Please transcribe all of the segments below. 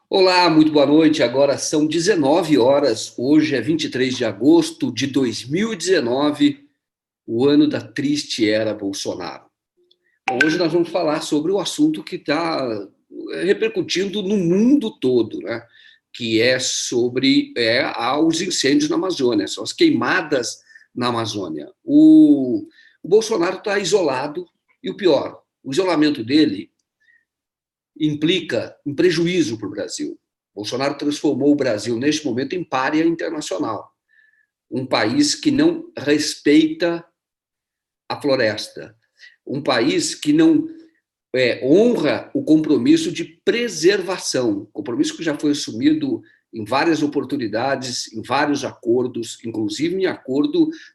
Olá, muito boa noite. Agora são 19 horas. Hoje é 23 de agosto de 2019, o ano da triste era Bolsonaro. Bom, hoje nós vamos falar sobre o assunto que está repercutindo no mundo todo, né? Que é sobre os incêndios na Amazônia, são as queimadas na Amazônia. O Bolsonaro está isolado e o pior, o isolamento dele implica um prejuízo para o Brasil. Bolsonaro transformou o Brasil, neste momento, em pária internacional. Um país que não respeita a floresta. Um país que não honra o compromisso de preservação, compromisso que já foi assumido em várias oportunidades, em vários acordos, inclusive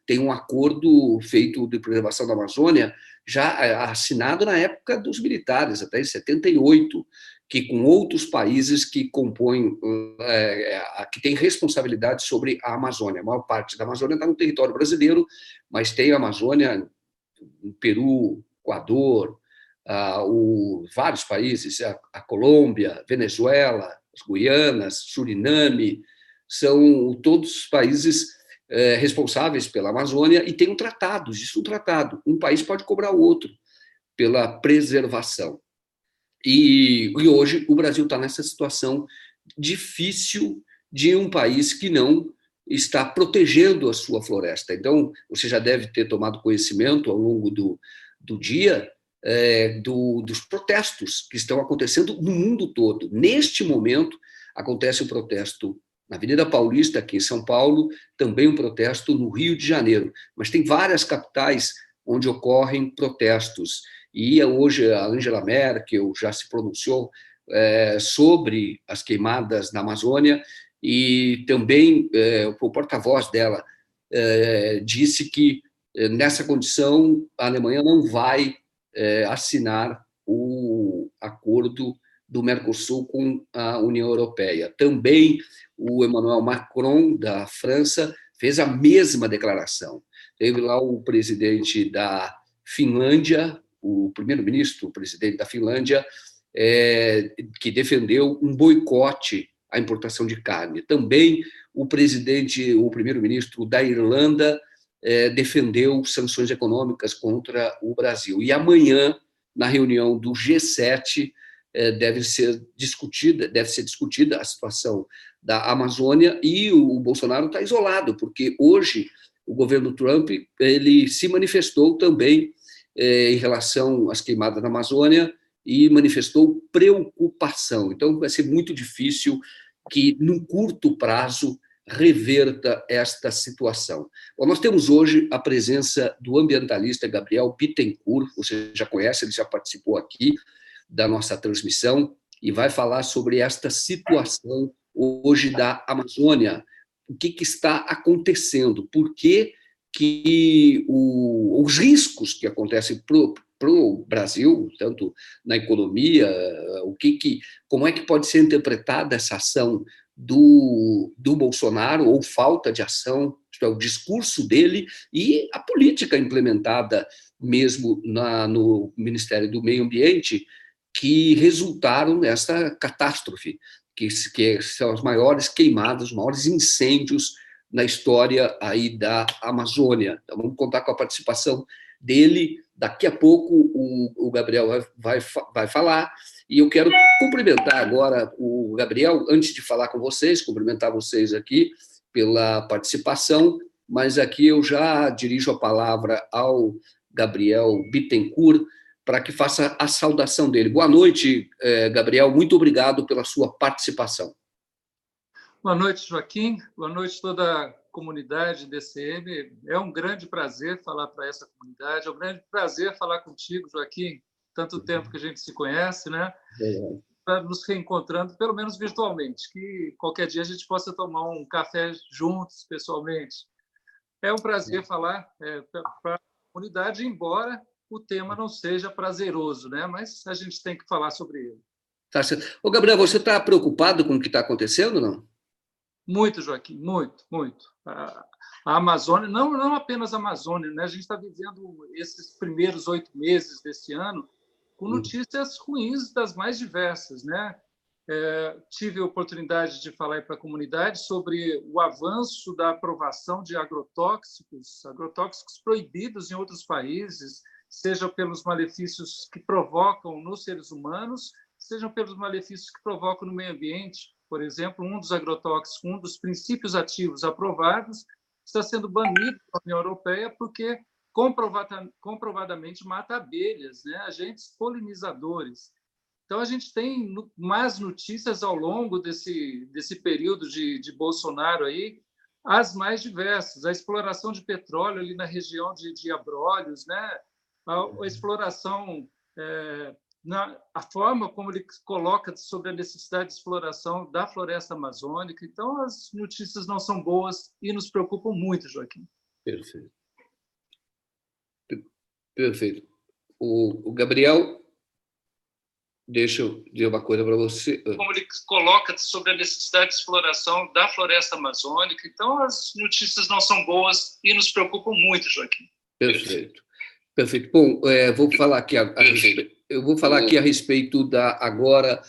tem um acordo feito de preservação da Amazônia, já assinado na época dos militares, até em 78, que com outros países que compõem, que têm responsabilidade sobre a Amazônia. A maior parte da Amazônia está no território brasileiro, mas tem a Amazônia no Peru, Equador, vários países, a Colômbia, Venezuela, as Guianas, Suriname, são todos países responsáveis pela Amazônia e tem um tratado, existe um tratado. Um país pode cobrar o outro pela preservação. E hoje o Brasil está nessa situação difícil de um país que não está protegendo a sua floresta. Então, você já deve ter tomado conhecimento ao longo do dia dos protestos que estão acontecendo no mundo todo. Neste momento, acontece um protesto na Avenida Paulista, aqui em São Paulo, também um protesto no Rio de Janeiro. Mas tem várias capitais onde ocorrem protestos. E hoje a Angela Merkel já se pronunciou sobre as queimadas na Amazônia e também o porta-voz dela disse que nessa condição a Alemanha não vai assinar o acordo do Mercosul com a União Europeia. Também o Emmanuel Macron, da França, fez a mesma declaração. Teve lá o presidente da Finlândia, o primeiro-ministro, o presidente da Finlândia, que defendeu um boicote à importação de carne. Também o primeiro-ministro da Irlanda, defendeu sanções econômicas contra o Brasil. E amanhã, na reunião do G7, deve ser discutida a situação da Amazônia e o Bolsonaro está isolado, porque hoje o governo Trump ele se manifestou também em relação às queimadas na Amazônia e manifestou preocupação. Então, vai ser muito difícil que, num curto prazo, reverta esta situação. Bom, nós temos hoje a presença do ambientalista Gabriel Bittencourt, você já conhece, ele já participou aqui da nossa transmissão e vai falar sobre esta situação hoje da Amazônia, o que está acontecendo, por que os riscos que acontecem para o Brasil, tanto na economia, como é que pode ser interpretada essa ação do Bolsonaro, ou falta de ação, isto é, o discurso dele e a política implementada mesmo no Ministério do Meio Ambiente, que resultaram nessa catástrofe, que são as maiores queimadas, os maiores incêndios na história aí da Amazônia. Então, vamos contar com a participação dele. Daqui a pouco o Gabriel vai falar, e eu quero cumprimentar agora o Gabriel, antes de falar com vocês, cumprimentar vocês aqui pela participação, mas aqui eu já dirijo a palavra ao Gabriel Bittencourt para que faça a saudação dele. Boa noite, Gabriel, muito obrigado pela sua participação. Boa noite, Joaquim. Boa noite toda a comunidade DCM. É um grande prazer falar para essa comunidade, é um grande prazer falar contigo, Joaquim. Tanto tempo que a gente se conhece, né? Para nos reencontrando, pelo menos virtualmente, que qualquer dia a gente possa tomar um café juntos, pessoalmente. É um prazer falar para a comunidade, embora o tema não seja prazeroso, né? Mas a gente tem que falar sobre ele. Tá certo. Ô, Gabriel, você está preocupado com o que está acontecendo, não? Muito, Joaquim, muito, muito. A Amazônia, não apenas a Amazônia, né? A gente está vivendo esses primeiros 8 meses desse ano com notícias ruins das mais diversas, né? tive a oportunidade de falar para a comunidade sobre o avanço da aprovação de agrotóxicos proibidos em outros países, seja pelos malefícios que provocam nos seres humanos, sejam pelos malefícios que provocam no meio ambiente. Por exemplo, um dos agrotóxicos, um dos princípios ativos aprovados, está sendo banido pela União Europeia porque comprovadamente mata abelhas, né? Agentes polinizadores. Então, a gente tem mais notícias ao longo desse período de Bolsonaro aí, as mais diversas. A exploração de petróleo ali na região de Abrolhos, né? A exploração, a forma como ele coloca sobre a necessidade de exploração da floresta amazônica. Então, as notícias não são boas e nos preocupam muito, Joaquim. Perfeito. Perfeito. O Gabriel, deixa eu dizer uma coisa para você. Como ele coloca sobre a necessidade de exploração da floresta amazônica. Então, as notícias não são boas e nos preocupam muito, Joaquim. Perfeito. Perfeito. Bom, vou falar aqui eu vou falar aqui a respeito da agora.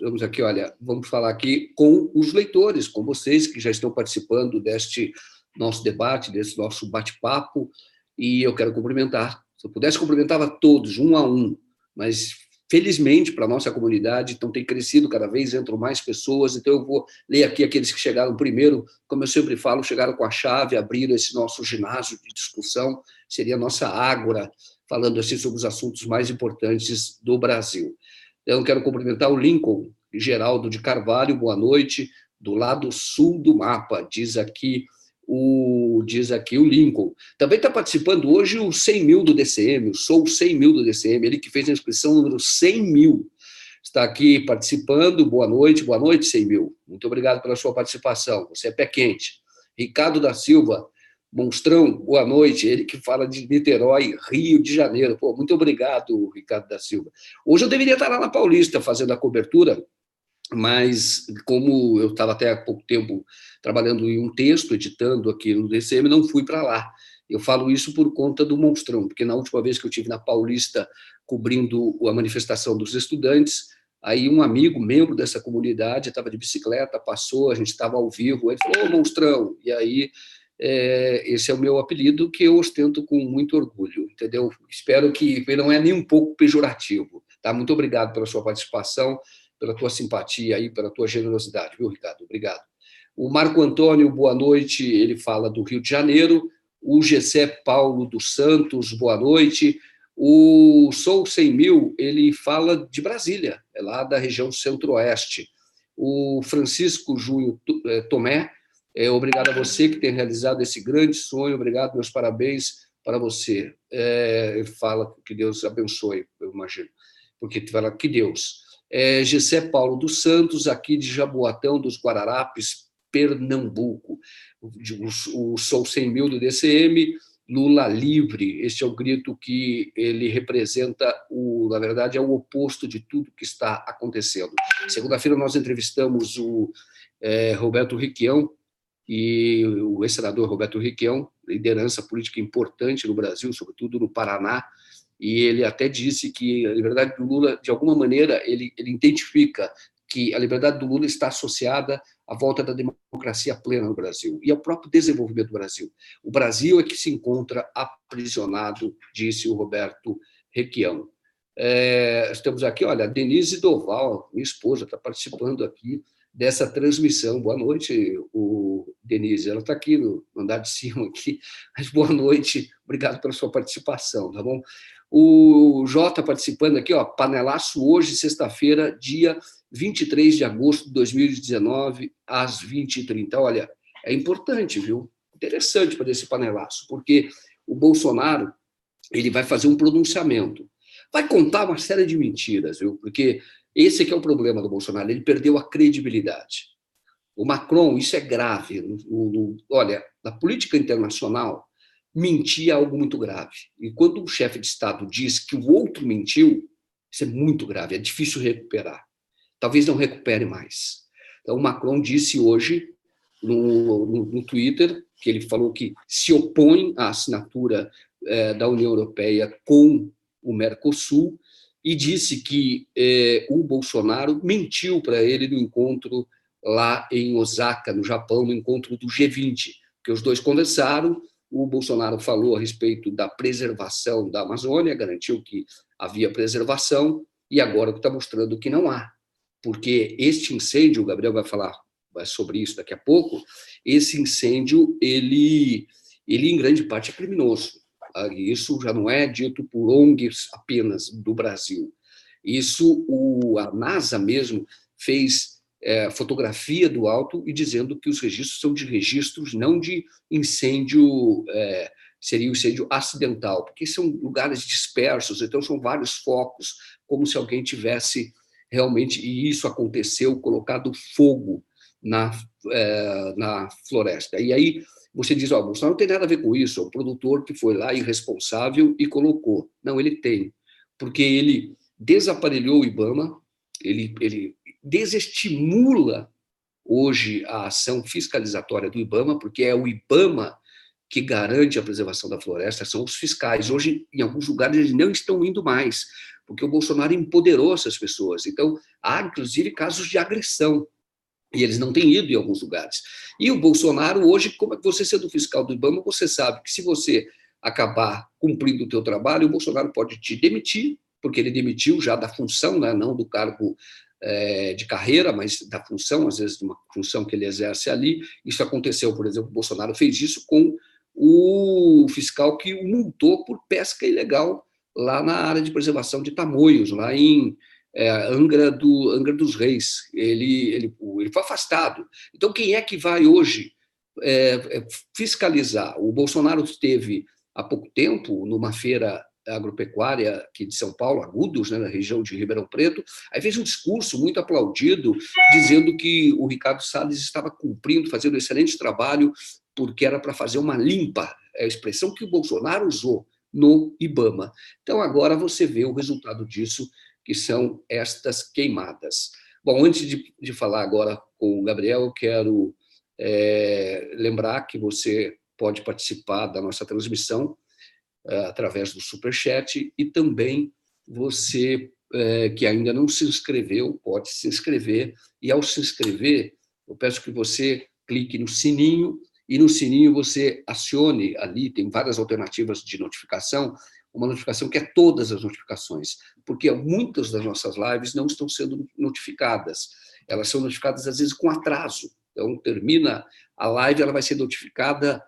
Vamos aqui, olha, vamos falar aqui com os leitores, com vocês que já estão participando deste nosso debate, desse nosso bate-papo, e eu quero cumprimentar. Se eu pudesse, cumprimentava todos, um a um, mas felizmente para a nossa comunidade, então tem crescido cada vez, entram mais pessoas, então eu vou ler aqui aqueles que chegaram primeiro, como eu sempre falo, chegaram com a chave, abriram esse nosso ginásio de discussão, seria a nossa ágora, falando assim sobre os assuntos mais importantes do Brasil. Então, eu quero cumprimentar o Lincoln Geraldo de Carvalho, boa noite, do lado sul do mapa, diz aqui o Lincoln. Também está participando hoje o 100 mil do DCM, o Sou 100 mil do DCM, ele que fez a inscrição número 100 mil. Está aqui participando, boa noite 100 mil. Muito obrigado pela sua participação, você é pé quente. Ricardo da Silva, Monstrão, boa noite, ele que fala de Niterói, Rio de Janeiro. Pô, muito obrigado, Ricardo da Silva. Hoje eu deveria estar lá na Paulista fazendo a cobertura, mas como eu estava até há pouco tempo trabalhando em um texto, editando aqui no DCM, não fui para lá. Eu falo isso por conta do Monstrão, porque na última vez que eu estive na Paulista cobrindo a manifestação dos estudantes, aí um amigo, membro dessa comunidade, estava de bicicleta, passou, a gente estava ao vivo, ele falou, ô Monstrão, e aí esse é o meu apelido que eu ostento com muito orgulho, entendeu? Espero que não é nem um pouco pejorativo, tá? Muito obrigado pela sua participação, pela tua simpatia e pela tua generosidade, viu, Ricardo? Obrigado. O Marco Antônio, boa noite, ele fala do Rio de Janeiro. O Gessé Paulo dos Santos, boa noite. O Sou 100 mil, ele fala de Brasília, é lá da região centro-oeste. O Francisco Júnior Tomé, obrigado a você que tem realizado esse grande sonho, obrigado, meus parabéns para você. Ele fala que Deus abençoe, eu imagino, porque fala que Deus. Gessé Paulo dos Santos, aqui de Jaboatão dos Guararapes, Pernambuco. O Sou 100 mil do DCM, Lula livre, este é o grito que ele representa, na verdade, é o oposto de tudo que está acontecendo. Segunda-feira nós entrevistamos o Roberto Requião, e o ex-senador Roberto Requião, liderança política importante no Brasil, sobretudo no Paraná, e ele até disse que a liberdade do Lula, de alguma maneira, ele identifica que a liberdade do Lula está associada à volta da democracia plena no Brasil e ao próprio desenvolvimento do Brasil. O Brasil é que se encontra aprisionado, disse o Roberto Requião. Estamos aqui, olha, a Denise Doval, minha esposa, está participando aqui dessa transmissão. Boa noite, Denise. Ela está aqui no andar de cima, aqui. Mas boa noite, obrigado pela sua participação, tá bom? O Jota participando aqui, ó, panelaço hoje, sexta-feira, dia 23 de agosto de 2019, às 20h30. Olha, é importante, viu? Interessante para esse panelaço, porque o Bolsonaro ele vai fazer um pronunciamento, vai contar uma série de mentiras, viu? Porque esse que é o problema do Bolsonaro, ele perdeu a credibilidade. O Macron, isso é grave. Olha, na política internacional, mentir é algo muito grave. E quando um chefe de Estado diz que o outro mentiu, isso é muito grave, é difícil recuperar. Talvez não recupere mais. Então, o Macron disse hoje, no Twitter, que ele falou que se opõe à assinatura da União Europeia com o Mercosul, e disse que o Bolsonaro mentiu para ele no encontro lá em Osaka, no Japão, no encontro do G20, que os dois conversaram. O Bolsonaro falou a respeito da preservação da Amazônia, garantiu que havia preservação, e agora está mostrando que não há. Porque este incêndio, o Gabriel vai falar sobre isso daqui a pouco, esse incêndio, ele em grande parte é criminoso. Isso já não é dito por ONGs apenas do Brasil. Isso, a NASA mesmo fez fotografia do alto e dizendo que os registros são de registros, não de incêndio, seria um incêndio acidental, porque são lugares dispersos, então são vários focos, como se alguém tivesse realmente, e isso aconteceu, colocado fogo na floresta. E aí você diz, ó, Bolsonaro não tem nada a ver com isso, é um produtor que foi lá irresponsável e colocou. Não, ele tem, porque ele desaparelhou o IBAMA, ele desestimula hoje a ação fiscalizatória do IBAMA, porque é o IBAMA que garante a preservação da floresta, são os fiscais. Hoje, em alguns lugares, eles não estão indo mais, porque o Bolsonaro empoderou essas pessoas. Então, há, inclusive, casos de agressão, e eles não têm ido em alguns lugares. E o Bolsonaro, hoje, como é que você sendo fiscal do IBAMA, você sabe que se você acabar cumprindo o teu trabalho, o Bolsonaro pode te demitir, porque ele demitiu já da função, né, não do cargo de carreira, mas da função, às vezes de uma função que ele exerce ali. Isso aconteceu, por exemplo, o Bolsonaro fez isso com o fiscal que o multou por pesca ilegal lá na área de preservação de tamoios, lá em Angra dos Reis. Ele foi afastado. Então, quem é que vai hoje fiscalizar? O Bolsonaro esteve há pouco tempo numa feira agropecuária aqui de São Paulo, Agudos, né, na região de Ribeirão Preto, aí fez um discurso muito aplaudido, dizendo que o Ricardo Salles estava cumprindo, fazendo um excelente trabalho, porque era para fazer uma limpa, é a expressão que o Bolsonaro usou no IBAMA. Então, agora você vê o resultado disso, que são estas queimadas. Bom, antes de falar agora com o Gabriel, eu quero lembrar que você pode participar da nossa transmissão através do Superchat, e também você que ainda não se inscreveu, pode se inscrever, e ao se inscrever, eu peço que você clique no sininho, e no sininho você acione ali, tem várias alternativas de notificação, uma notificação que é todas as notificações, porque muitas das nossas lives não estão sendo notificadas, elas são notificadas às vezes com atraso, então termina a live, ela vai ser notificada,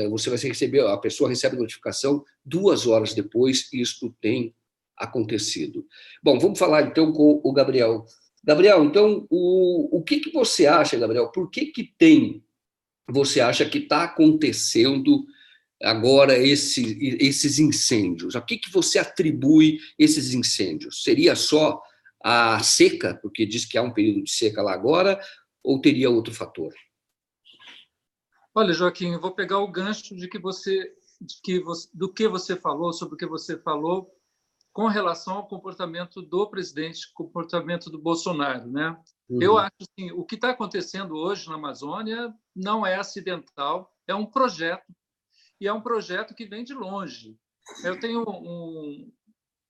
você vai receber, a pessoa recebe a notificação 2 horas depois, e isto tem acontecido. Bom, vamos falar então com o Gabriel. Gabriel, então, o que você acha, Gabriel? Por que você acha que está acontecendo agora esses incêndios? A que você atribui esses incêndios? Seria só a seca, porque diz que há um período de seca lá agora, ou teria outro fator? Olha, Joaquim, eu vou pegar o gancho do que você falou, sobre o que você falou com relação ao comportamento do presidente, comportamento do Bolsonaro, né? Uhum. Eu acho assim, o que está acontecendo hoje na Amazônia não é acidental, é um projeto, e é um projeto que vem de longe. Eu tenho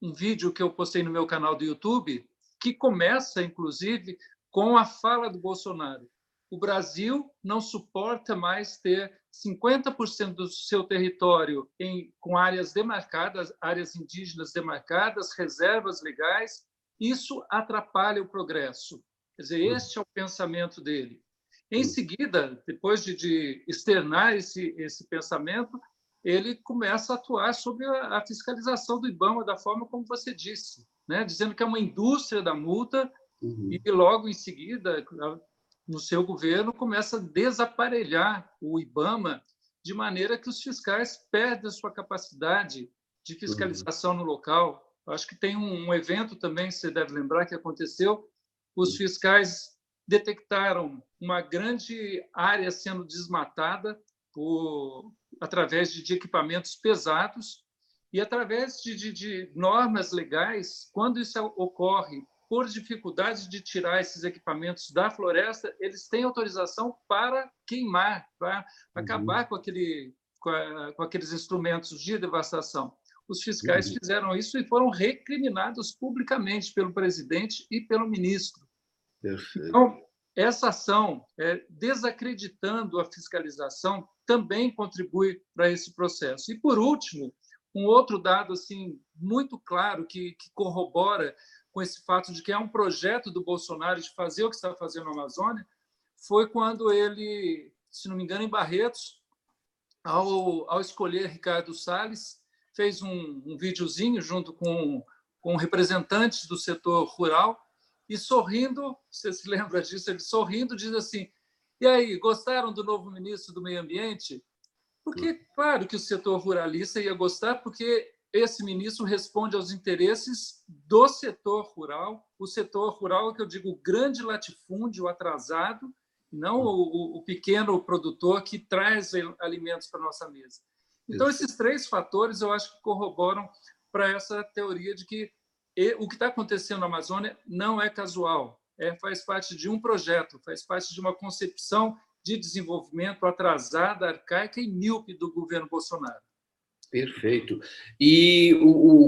um vídeo que eu postei no meu canal do YouTube que começa, inclusive, com a fala do Bolsonaro. O Brasil não suporta mais ter 50% do seu território com áreas demarcadas, áreas indígenas demarcadas, reservas legais. Isso atrapalha o progresso. Quer dizer, este é o pensamento dele. Em seguida, depois de externar esse pensamento, ele começa a atuar sobre a fiscalização do IBAMA da forma como você disse, né? Dizendo que é uma indústria da multa, e logo em seguida, no seu governo, começa a desaparelhar o IBAMA de maneira que os fiscais perdem a sua capacidade de fiscalização no local. Acho que tem um evento também, você deve lembrar, que aconteceu. Os fiscais detectaram uma grande área sendo desmatada através de equipamentos pesados, e através de normas legais, quando isso ocorre por dificuldade de tirar esses equipamentos da floresta, eles têm autorização para queimar, para acabar com aqueles instrumentos de devastação. os fiscais fizeram isso e foram recriminados publicamente pelo presidente e pelo ministro. Perfeito. Então, essa ação, desacreditando a fiscalização, também contribui para esse processo. E, por último, um outro dado assim, muito claro que corrobora com esse fato de que é um projeto do Bolsonaro de fazer o que está fazendo na Amazônia, foi quando ele, se não me engano, em Barretos, ao escolher Ricardo Salles, fez um videozinho junto com representantes do setor rural e sorrindo, você se lembra disso, ele sorrindo diz assim: e aí, gostaram do novo ministro do Meio Ambiente? Porque, claro que o setor ruralista ia gostar, porque esse ministro responde aos interesses do setor rural. O setor rural, que eu digo, o grande latifúndio atrasado, não o pequeno produtor que traz alimentos para a nossa mesa. Então, esses três fatores eu acho que corroboram para essa teoria de que o que está acontecendo na Amazônia não é casual, faz parte de um projeto, faz parte de uma concepção de desenvolvimento atrasada, arcaica e míope do governo Bolsonaro. Perfeito. E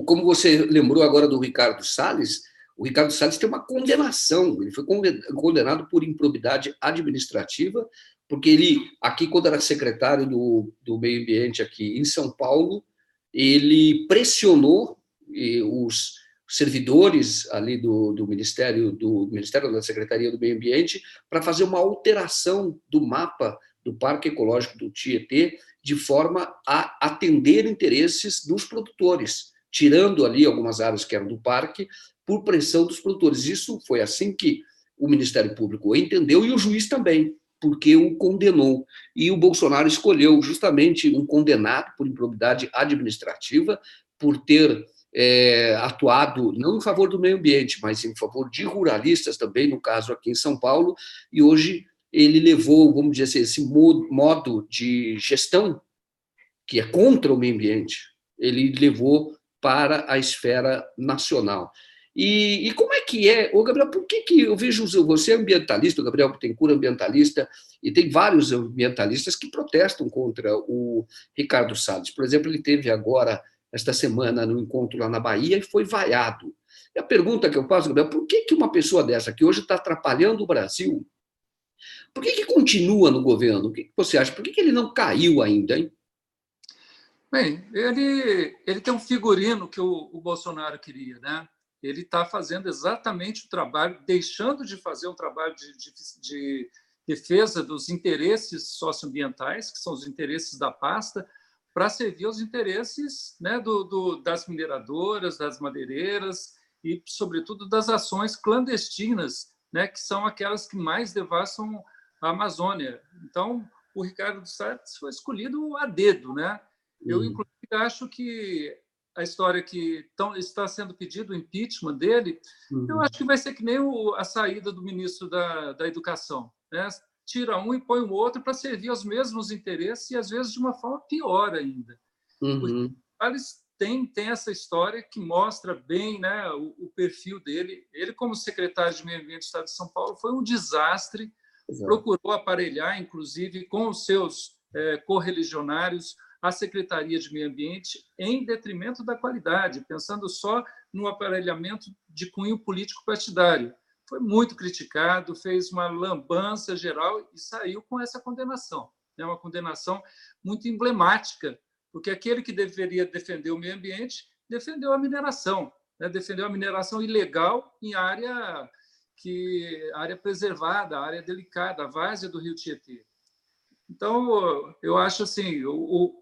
como você lembrou agora do Ricardo Salles, o Ricardo Salles tem uma condenação, ele foi condenado por improbidade administrativa, porque ele, aqui, quando era secretário do Meio Ambiente aqui em São Paulo, ele pressionou os servidores ali do Ministério da Secretaria do Meio Ambiente para fazer uma alteração do mapa do Parque Ecológico do Tietê, de forma a atender interesses dos produtores, tirando ali algumas áreas que eram do parque, por pressão dos produtores. Isso foi assim que o Ministério Público entendeu e o juiz também, porque o condenou. E o Bolsonaro escolheu justamente um condenado por improbidade administrativa, por ter atuado não em favor do meio ambiente, mas em favor de ruralistas também, no caso aqui em São Paulo, e hoje ele levou, vamos dizer assim, esse modo de gestão, que é contra o meio ambiente, ele levou para a esfera nacional. E como é que ô Gabriel, por que eu vejo você é ambientalista, o Gabriel Bittencourt é ambientalista, e tem vários ambientalistas que protestam contra o Ricardo Salles. Por exemplo, ele teve agora, esta semana, no encontro lá na Bahia, e foi vaiado. E a pergunta que eu faço, Gabriel, por que uma pessoa dessa, que hoje está atrapalhando o Brasil, por que continua no governo? O que você acha? Por que ele não caiu ainda, hein? Bem, ele tem um figurino que o Bolsonaro queria, né? Ele está fazendo exatamente o trabalho, deixando de fazer um trabalho de defesa dos interesses socioambientais, que são os interesses da pasta, para servir aos interesses, né, das mineradoras, das madeireiras e, sobretudo, das ações clandestinas, né, que são aquelas que mais devassam a Amazônia. Então, o Ricardo Salles foi escolhido a dedo, né? Eu, inclusive, acho que a história que está sendo pedido o impeachment dele, eu acho que vai ser que nem a saída do ministro da Educação, né? Tira um e põe o outro para servir aos mesmos interesses e, às vezes, de uma forma pior ainda. O Salles tem essa história que mostra bem, né, o perfil dele. Ele, como secretário de Meio Ambiente do Estado de São Paulo, foi um desastre. Exato. Procurou aparelhar, inclusive, com os seus correligionários, a Secretaria de Meio Ambiente em detrimento da qualidade, pensando só no aparelhamento de cunho político-partidário. Foi muito criticado, fez uma lambança geral e saiu com essa condenação. É uma condenação muito emblemática, porque aquele que deveria defender o meio ambiente defendeu a mineração, né? Defendeu a mineração ilegal em área preservada, área delicada, a várzea do Rio Tietê. Então, eu acho assim,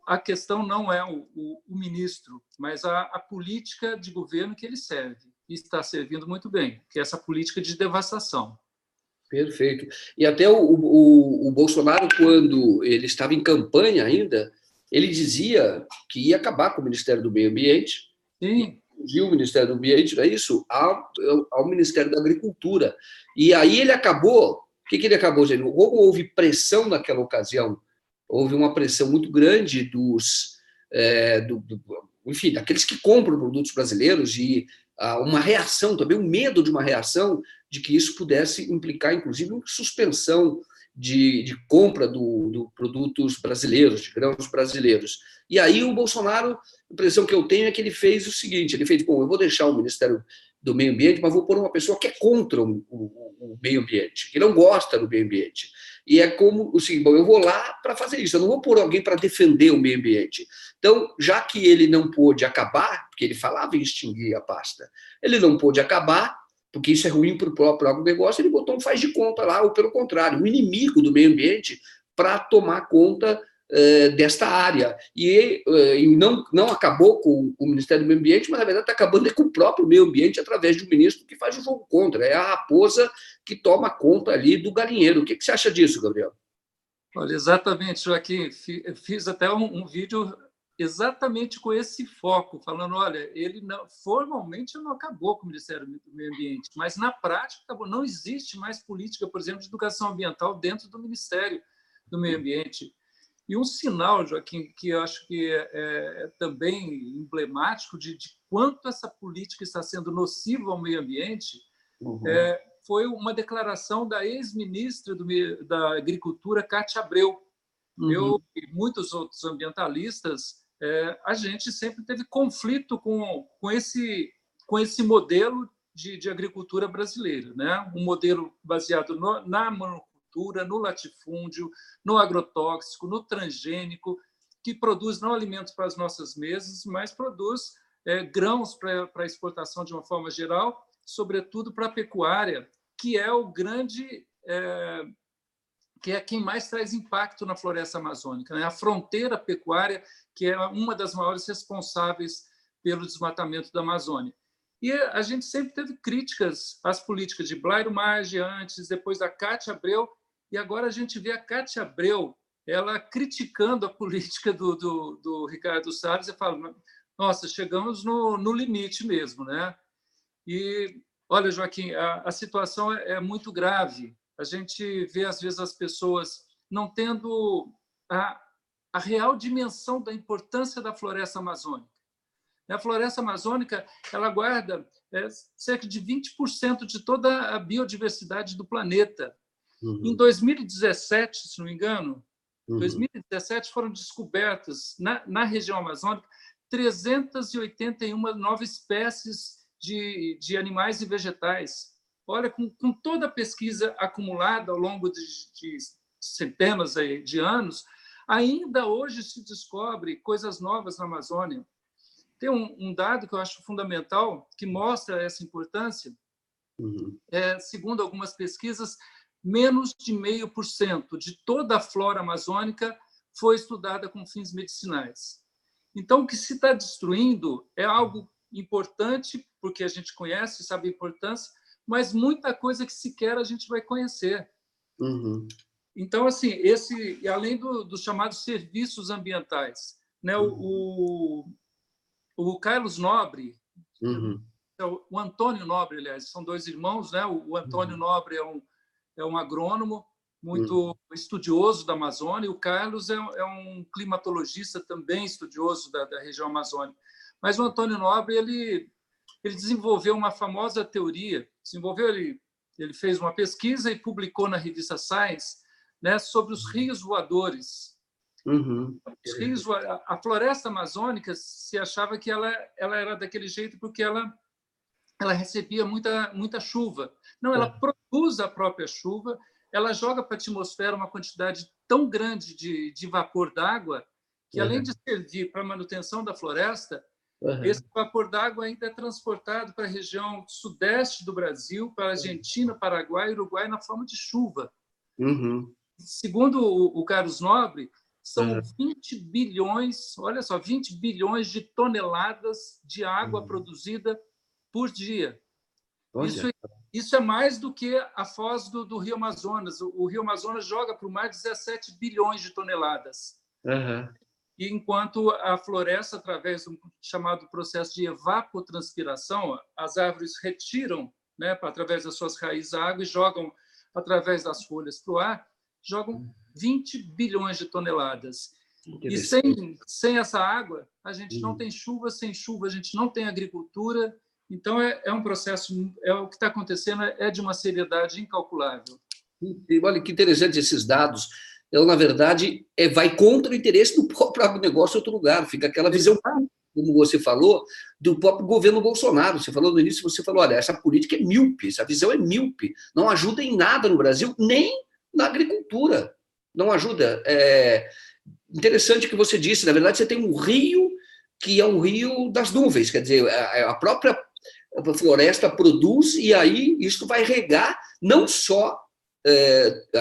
a questão não é o ministro, mas a política de governo que ele serve, e está servindo muito bem, que é essa política de devastação. Perfeito. E até o Bolsonaro, quando ele estava em campanha ainda, ele dizia que ia acabar com o Ministério do Meio Ambiente. Sim. E o Ministério do Ambiente, não é isso? Ao Ministério da Agricultura. E aí ele acabou... O que ele acabou dizendo? Como houve pressão naquela ocasião, houve uma pressão muito grande enfim, daqueles que compram produtos brasileiros e uma reação também, um medo de uma reação de que isso pudesse implicar, inclusive, uma suspensão de compra do produtos brasileiros, de grãos brasileiros. E aí o Bolsonaro, a impressão que eu tenho é que ele fez o seguinte, ele fez, bom, eu vou deixar o Ministério do Meio Ambiente, mas vou pôr uma pessoa que é contra o meio ambiente, que não gosta do meio ambiente. E é como o seguinte, bom, eu vou lá para fazer isso, eu não vou pôr alguém para defender o meio ambiente. Então, já que ele não pôde acabar, porque ele falava em extinguir a pasta, ele não pôde acabar, porque isso é ruim para o próprio agronegócio, ele botou um faz de conta lá, ou pelo contrário, um inimigo do meio ambiente para tomar conta desta área. E não acabou com o Ministério do Meio Ambiente, mas, na verdade, está acabando com o próprio meio ambiente através de um ministro que faz o jogo contra. É a raposa que toma conta ali do galinheiro. O que você acha disso, Gabriel? Olha, exatamente, Joaquim. Fiz até um vídeo exatamente com esse foco, falando, olha, ele não, formalmente não acabou com o Ministério do Meio Ambiente, mas na prática acabou. Não existe mais política, por exemplo, de educação ambiental dentro do Ministério do Meio Ambiente. E um sinal, Joaquim, que eu acho que é também emblemático de quanto essa política está sendo nociva ao meio ambiente, foi uma declaração da ex-ministra da Agricultura, Cátia Abreu. Eu e muitos outros ambientalistas, a gente sempre teve conflito com esse modelo de agricultura brasileira, né? Um modelo baseado na monocultura, no latifúndio, no agrotóxico, no transgênico, que produz não alimentos para as nossas mesas, mas produz grãos para exportação de uma forma geral, sobretudo para a pecuária, que é o grande... que é quem mais traz impacto na floresta amazônica, né? A fronteira pecuária, que é uma das maiores responsáveis pelo desmatamento da Amazônia. E a gente sempre teve críticas às políticas de Blairo Maggi antes, depois da Cátia Abreu, e agora a gente vê a Cátia Abreu ela criticando a política do Ricardo Salles e fala, nossa, chegamos no limite mesmo, né? E, olha, Joaquim, a situação é muito grave. A gente vê, às vezes, as pessoas não tendo a real dimensão da importância da floresta amazônica. A floresta amazônica ela guarda cerca de 20% de toda a biodiversidade do planeta. Em 2017, se não me engano, 2017 foram descobertas, na região amazônica, 381 novas espécies de animais e vegetais. Olha, com toda a pesquisa acumulada ao longo de centenas de anos, ainda hoje se descobre coisas novas na Amazônia. Tem um dado que eu acho fundamental, que mostra essa importância. Segundo algumas pesquisas, menos de 0,5% de toda a flora amazônica foi estudada com fins medicinais. Então, o que se está destruindo é algo importante, porque a gente conhece, sabe a importância, mas muita coisa que sequer a gente vai conhecer. Então, assim, além dos chamados serviços ambientais, né, o Carlos Nobre, o Antônio Nobre, aliás, são dois irmãos, né? O Antônio Nobre é um agrônomo muito estudioso da Amazônia, e o Carlos é um climatologista também estudioso da região amazônica. Mas o Antônio Nobre ele desenvolveu uma famosa teoria, ele fez uma pesquisa e publicou na revista Science, né, sobre os rios voadores. Os rios, a floresta amazônica se achava que ela era daquele jeito porque ela recebia muita chuva. Não, ela produz a própria chuva, ela joga para a atmosfera uma quantidade tão grande de vapor d'água que, além de servir para a manutenção da floresta, esse vapor d'água ainda é transportado para a região sudeste do Brasil, para a Argentina, Paraguai e Uruguai, na forma de chuva. Segundo o Carlos Nobre, são 20 bilhões, olha só, 20 bilhões de toneladas de água produzida por dia. Isso é mais do que a foz do Rio Amazonas. O Rio Amazonas joga para o mar 17 bilhões de toneladas. E enquanto a floresta, através do chamado processo de evapotranspiração, as árvores retiram, né, através das suas raízes, a água e jogam, através das folhas, para o ar, jogam 20 bilhões de toneladas. E sem essa água, a gente não tem chuva, sem chuva a gente não tem agricultura. Então, é um processo, o que está acontecendo é de uma seriedade incalculável. E olha que interessante esses dados. Então, na verdade, vai contra o interesse do próprio agronegócio em outro lugar. Fica aquela visão, como você falou, do próprio governo Bolsonaro. Você falou no início, você falou, olha, essa política é míope, essa visão é míope. Não ajuda em nada no Brasil, nem na agricultura. Não ajuda. É interessante o que você disse. Na verdade, você tem um rio que é um rio das nuvens. Quer dizer, a própria floresta produz e aí isso vai regar não só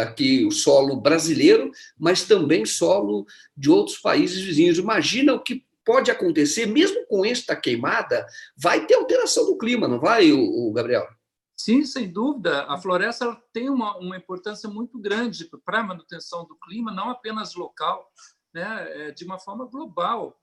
aqui o solo brasileiro, mas também solo de outros países vizinhos. Imagina o que pode acontecer, mesmo com esta queimada, vai ter alteração do clima, não vai, o Gabriel? Sim, sem dúvida. A floresta ela tem uma importância muito grande para a manutenção do clima, não apenas local, né, de uma forma global.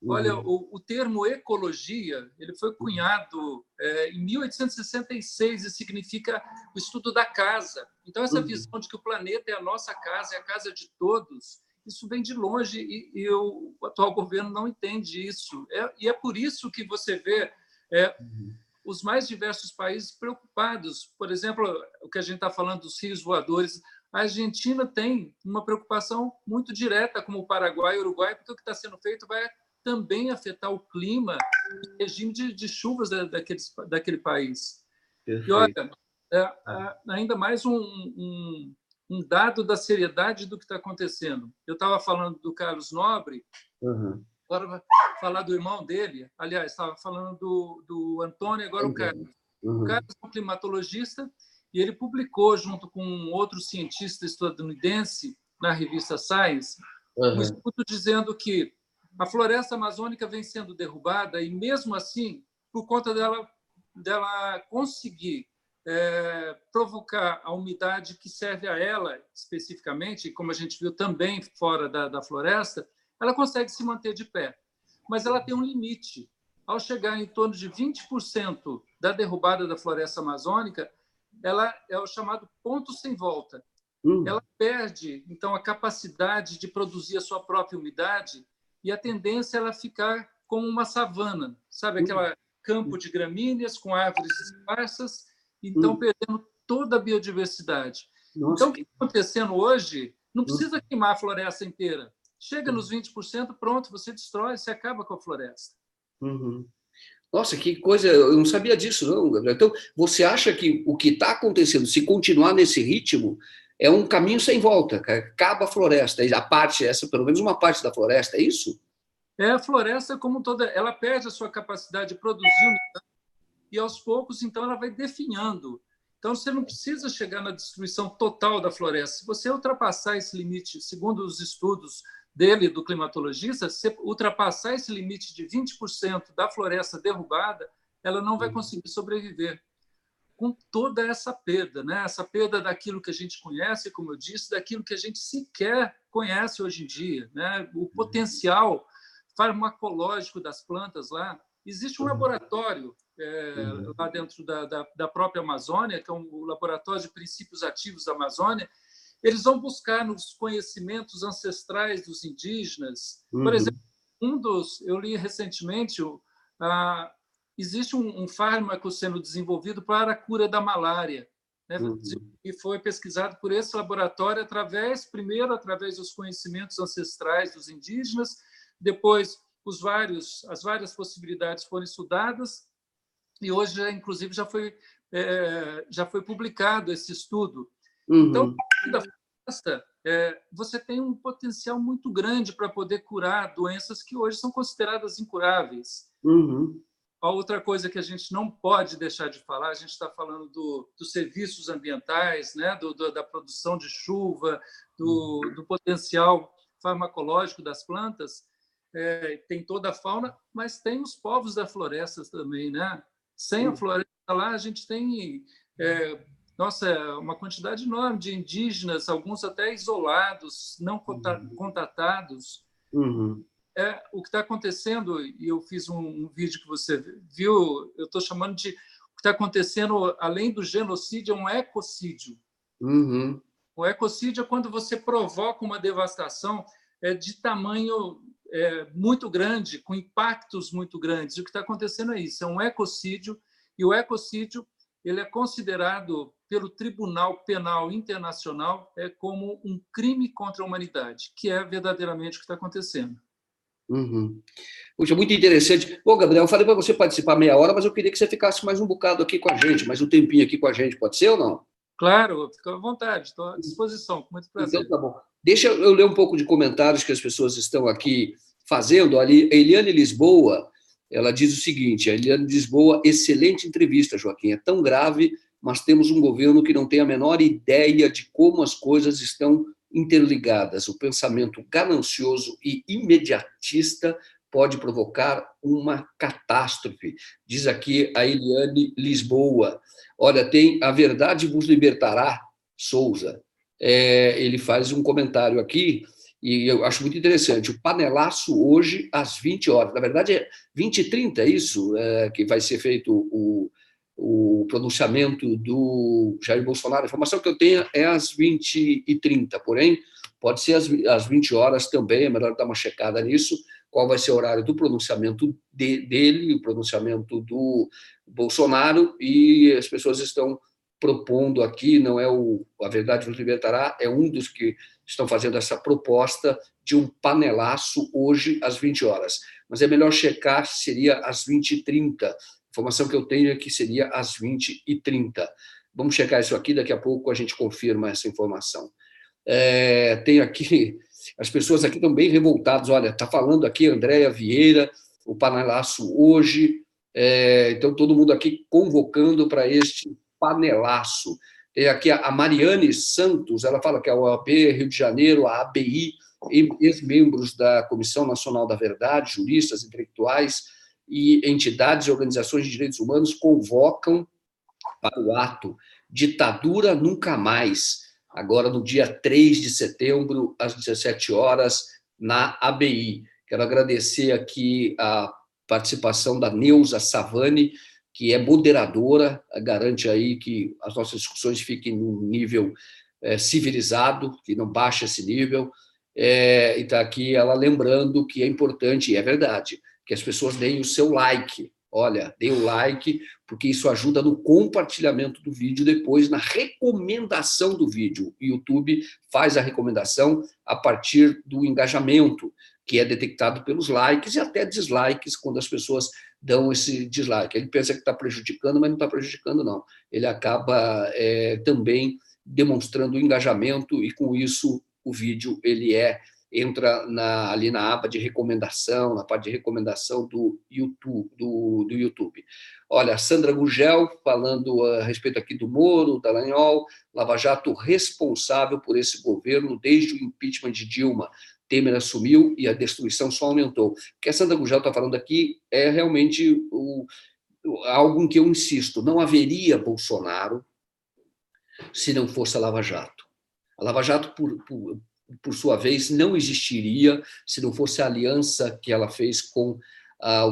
Olha, o termo ecologia ele foi cunhado em 1866 e significa o estudo da casa. Então, essa visão de que o planeta é a nossa casa, é a casa de todos, isso vem de longe e o atual governo não entende isso. E é por isso que você vê os mais diversos países preocupados. Por exemplo, o que a gente está falando dos rios voadores, a Argentina tem uma preocupação muito direta, como o Paraguai e o Uruguai, porque o que está sendo feito vai também afetar o clima, o regime de chuvas daquele país. Perfeito. E olha, ainda mais um dado da seriedade do que está acontecendo. Eu estava falando do Carlos Nobre, agora falar do irmão dele, aliás, estava falando do Antônio, agora o Carlos. O Carlos é um climatologista e ele publicou, junto com outro cientista estadunidense, na revista Science, um estudo dizendo que a floresta amazônica vem sendo derrubada e, mesmo assim, por conta dela conseguir provocar a umidade que serve a ela especificamente, como a gente viu também fora da floresta, ela consegue se manter de pé. Mas ela tem um limite. Ao chegar em torno de 20% da derrubada da floresta amazônica, ela é o chamado ponto sem volta. Ela perde, então, a capacidade de produzir a sua própria umidade e a tendência é ela ficar como uma savana, sabe? Aquele campo de gramíneas com árvores esparsas, então perdendo toda a biodiversidade. Nossa, então, o que está acontecendo hoje não precisa queimar a floresta inteira. Chega nos 20%, pronto, você destrói, você acaba com a floresta. Nossa, que coisa, eu não sabia disso, não, Gabriel. Então, você acha que o que está acontecendo, se continuar nesse ritmo, é um caminho sem volta, acaba a floresta, a parte, essa, pelo menos uma parte da floresta, é isso? A floresta, como toda, ela perde a sua capacidade de produzir umidade e, aos poucos, então, ela vai definhando. Então, você não precisa chegar na destruição total da floresta. Se você ultrapassar esse limite, segundo os estudos dele, do climatologista, se ultrapassar esse limite de 20% da floresta derrubada, ela não vai conseguir sobreviver. Com toda essa perda, né? Essa perda daquilo que a gente conhece, como eu disse, daquilo que a gente sequer conhece hoje em dia, né? O potencial farmacológico das plantas lá. Existe um laboratório lá dentro da própria Amazônia, que é um laboratório de princípios ativos da Amazônia. Eles vão buscar nos conhecimentos ancestrais dos indígenas. Por exemplo, eu li recentemente, existe um fármaco sendo desenvolvido para a cura da malária, né? E foi pesquisado por esse laboratório primeiro através dos conhecimentos ancestrais dos indígenas, depois as várias possibilidades foram estudadas e hoje, inclusive, já foi publicado esse estudo. Então, da floresta, você tem um potencial muito grande para poder curar doenças que hoje são consideradas incuráveis. A outra coisa que a gente não pode deixar de falar, a gente está falando dos serviços ambientais, né? Da produção de chuva, do potencial farmacológico das plantas, tem toda a fauna, mas tem os povos da floresta também, né? Sem a floresta lá, a gente tem uma quantidade enorme de indígenas, alguns até isolados, não contatados. O que está acontecendo, e eu fiz um vídeo que você viu, eu estou chamando de o que está acontecendo, além do genocídio, é um ecocídio. O ecocídio é quando você provoca uma devastação de tamanho muito grande, com impactos muito grandes. E o que está acontecendo é isso, é um ecocídio, e o ecocídio ele é considerado pelo Tribunal Penal Internacional como um crime contra a humanidade, que é verdadeiramente o que está acontecendo. Uhum. Puxa, muito interessante. Bom, Gabriel, eu falei para você participar meia hora, mas eu queria que você ficasse mais um bocado aqui com a gente, mais um tempinho aqui com a gente, pode ser ou não? Claro, fica à vontade, estou à disposição, com muito Então, prazer. tá bom. Deixa eu ler um pouco de comentários que as pessoas estão aqui fazendo. Ali, a Eliane Lisboa, ela diz o seguinte: a Eliane Lisboa, excelente entrevista, Joaquim. É tão grave, mas temos um governo que não tem a menor ideia de como as coisas estão interligadas. O pensamento ganancioso e imediatista pode provocar uma catástrofe. Diz aqui a Eliane Lisboa. Olha, tem A Verdade Vos Libertará, Souza. Ele faz um comentário aqui, e eu acho muito interessante. O panelaço hoje, às 20 horas. Na verdade, é 20h30, é isso, que vai ser feito o pronunciamento do Jair Bolsonaro. A informação que eu tenho é às 20h30, porém, pode ser às 20 horas também, é melhor dar uma checada nisso, qual vai ser o horário do pronunciamento dele, o pronunciamento do Bolsonaro, e as pessoas estão propondo aqui, não é A Verdade Vos Libertará, é um dos que estão fazendo essa proposta de um panelaço hoje às 20 horas. Mas é melhor checar se seria às 20h30. A informação que eu tenho é que seria às 20h30. Vamos checar isso aqui, daqui a pouco a gente confirma essa informação. Tem aqui, as pessoas aqui estão bem revoltadas. Olha, está falando aqui Andréia Vieira, o panelaço hoje. Então, todo mundo aqui convocando para este panelaço. Tem aqui a Mariane Santos, ela fala que a OAB Rio de Janeiro, a ABI, ex-membros da Comissão Nacional da Verdade, juristas, intelectuais e entidades e organizações de direitos humanos convocam para o ato Ditadura Nunca Mais, agora no dia 3 de setembro, às 17 horas, na ABI. Quero agradecer aqui a participação da Neuza Savani, que é moderadora, garante aí que as nossas discussões fiquem num nível civilizado, que não baixe esse nível, e está aqui ela lembrando que é importante, e é verdade, que as pessoas deem o seu like. Olha, dê o like, porque isso ajuda no compartilhamento do vídeo, depois na recomendação do vídeo. O YouTube faz a recomendação a partir do engajamento, que é detectado pelos likes e até dislikes, quando as pessoas dão esse dislike. Ele pensa que está prejudicando, mas não está prejudicando, não. Ele acaba também demonstrando engajamento e, com isso, o vídeo entra ali na aba de recomendação, na parte de recomendação do YouTube. Olha, a Sandra Gugel falando a respeito aqui do Moro, Dallagnol, Lava Jato responsável por esse governo desde o impeachment de Dilma. Temer assumiu e a destruição só aumentou. O que a Sandra Gugel está falando aqui é realmente algo em que eu insisto: não haveria Bolsonaro se não fosse a Lava Jato. A Lava Jato, por sua vez, não existiria se não fosse a aliança que ela fez com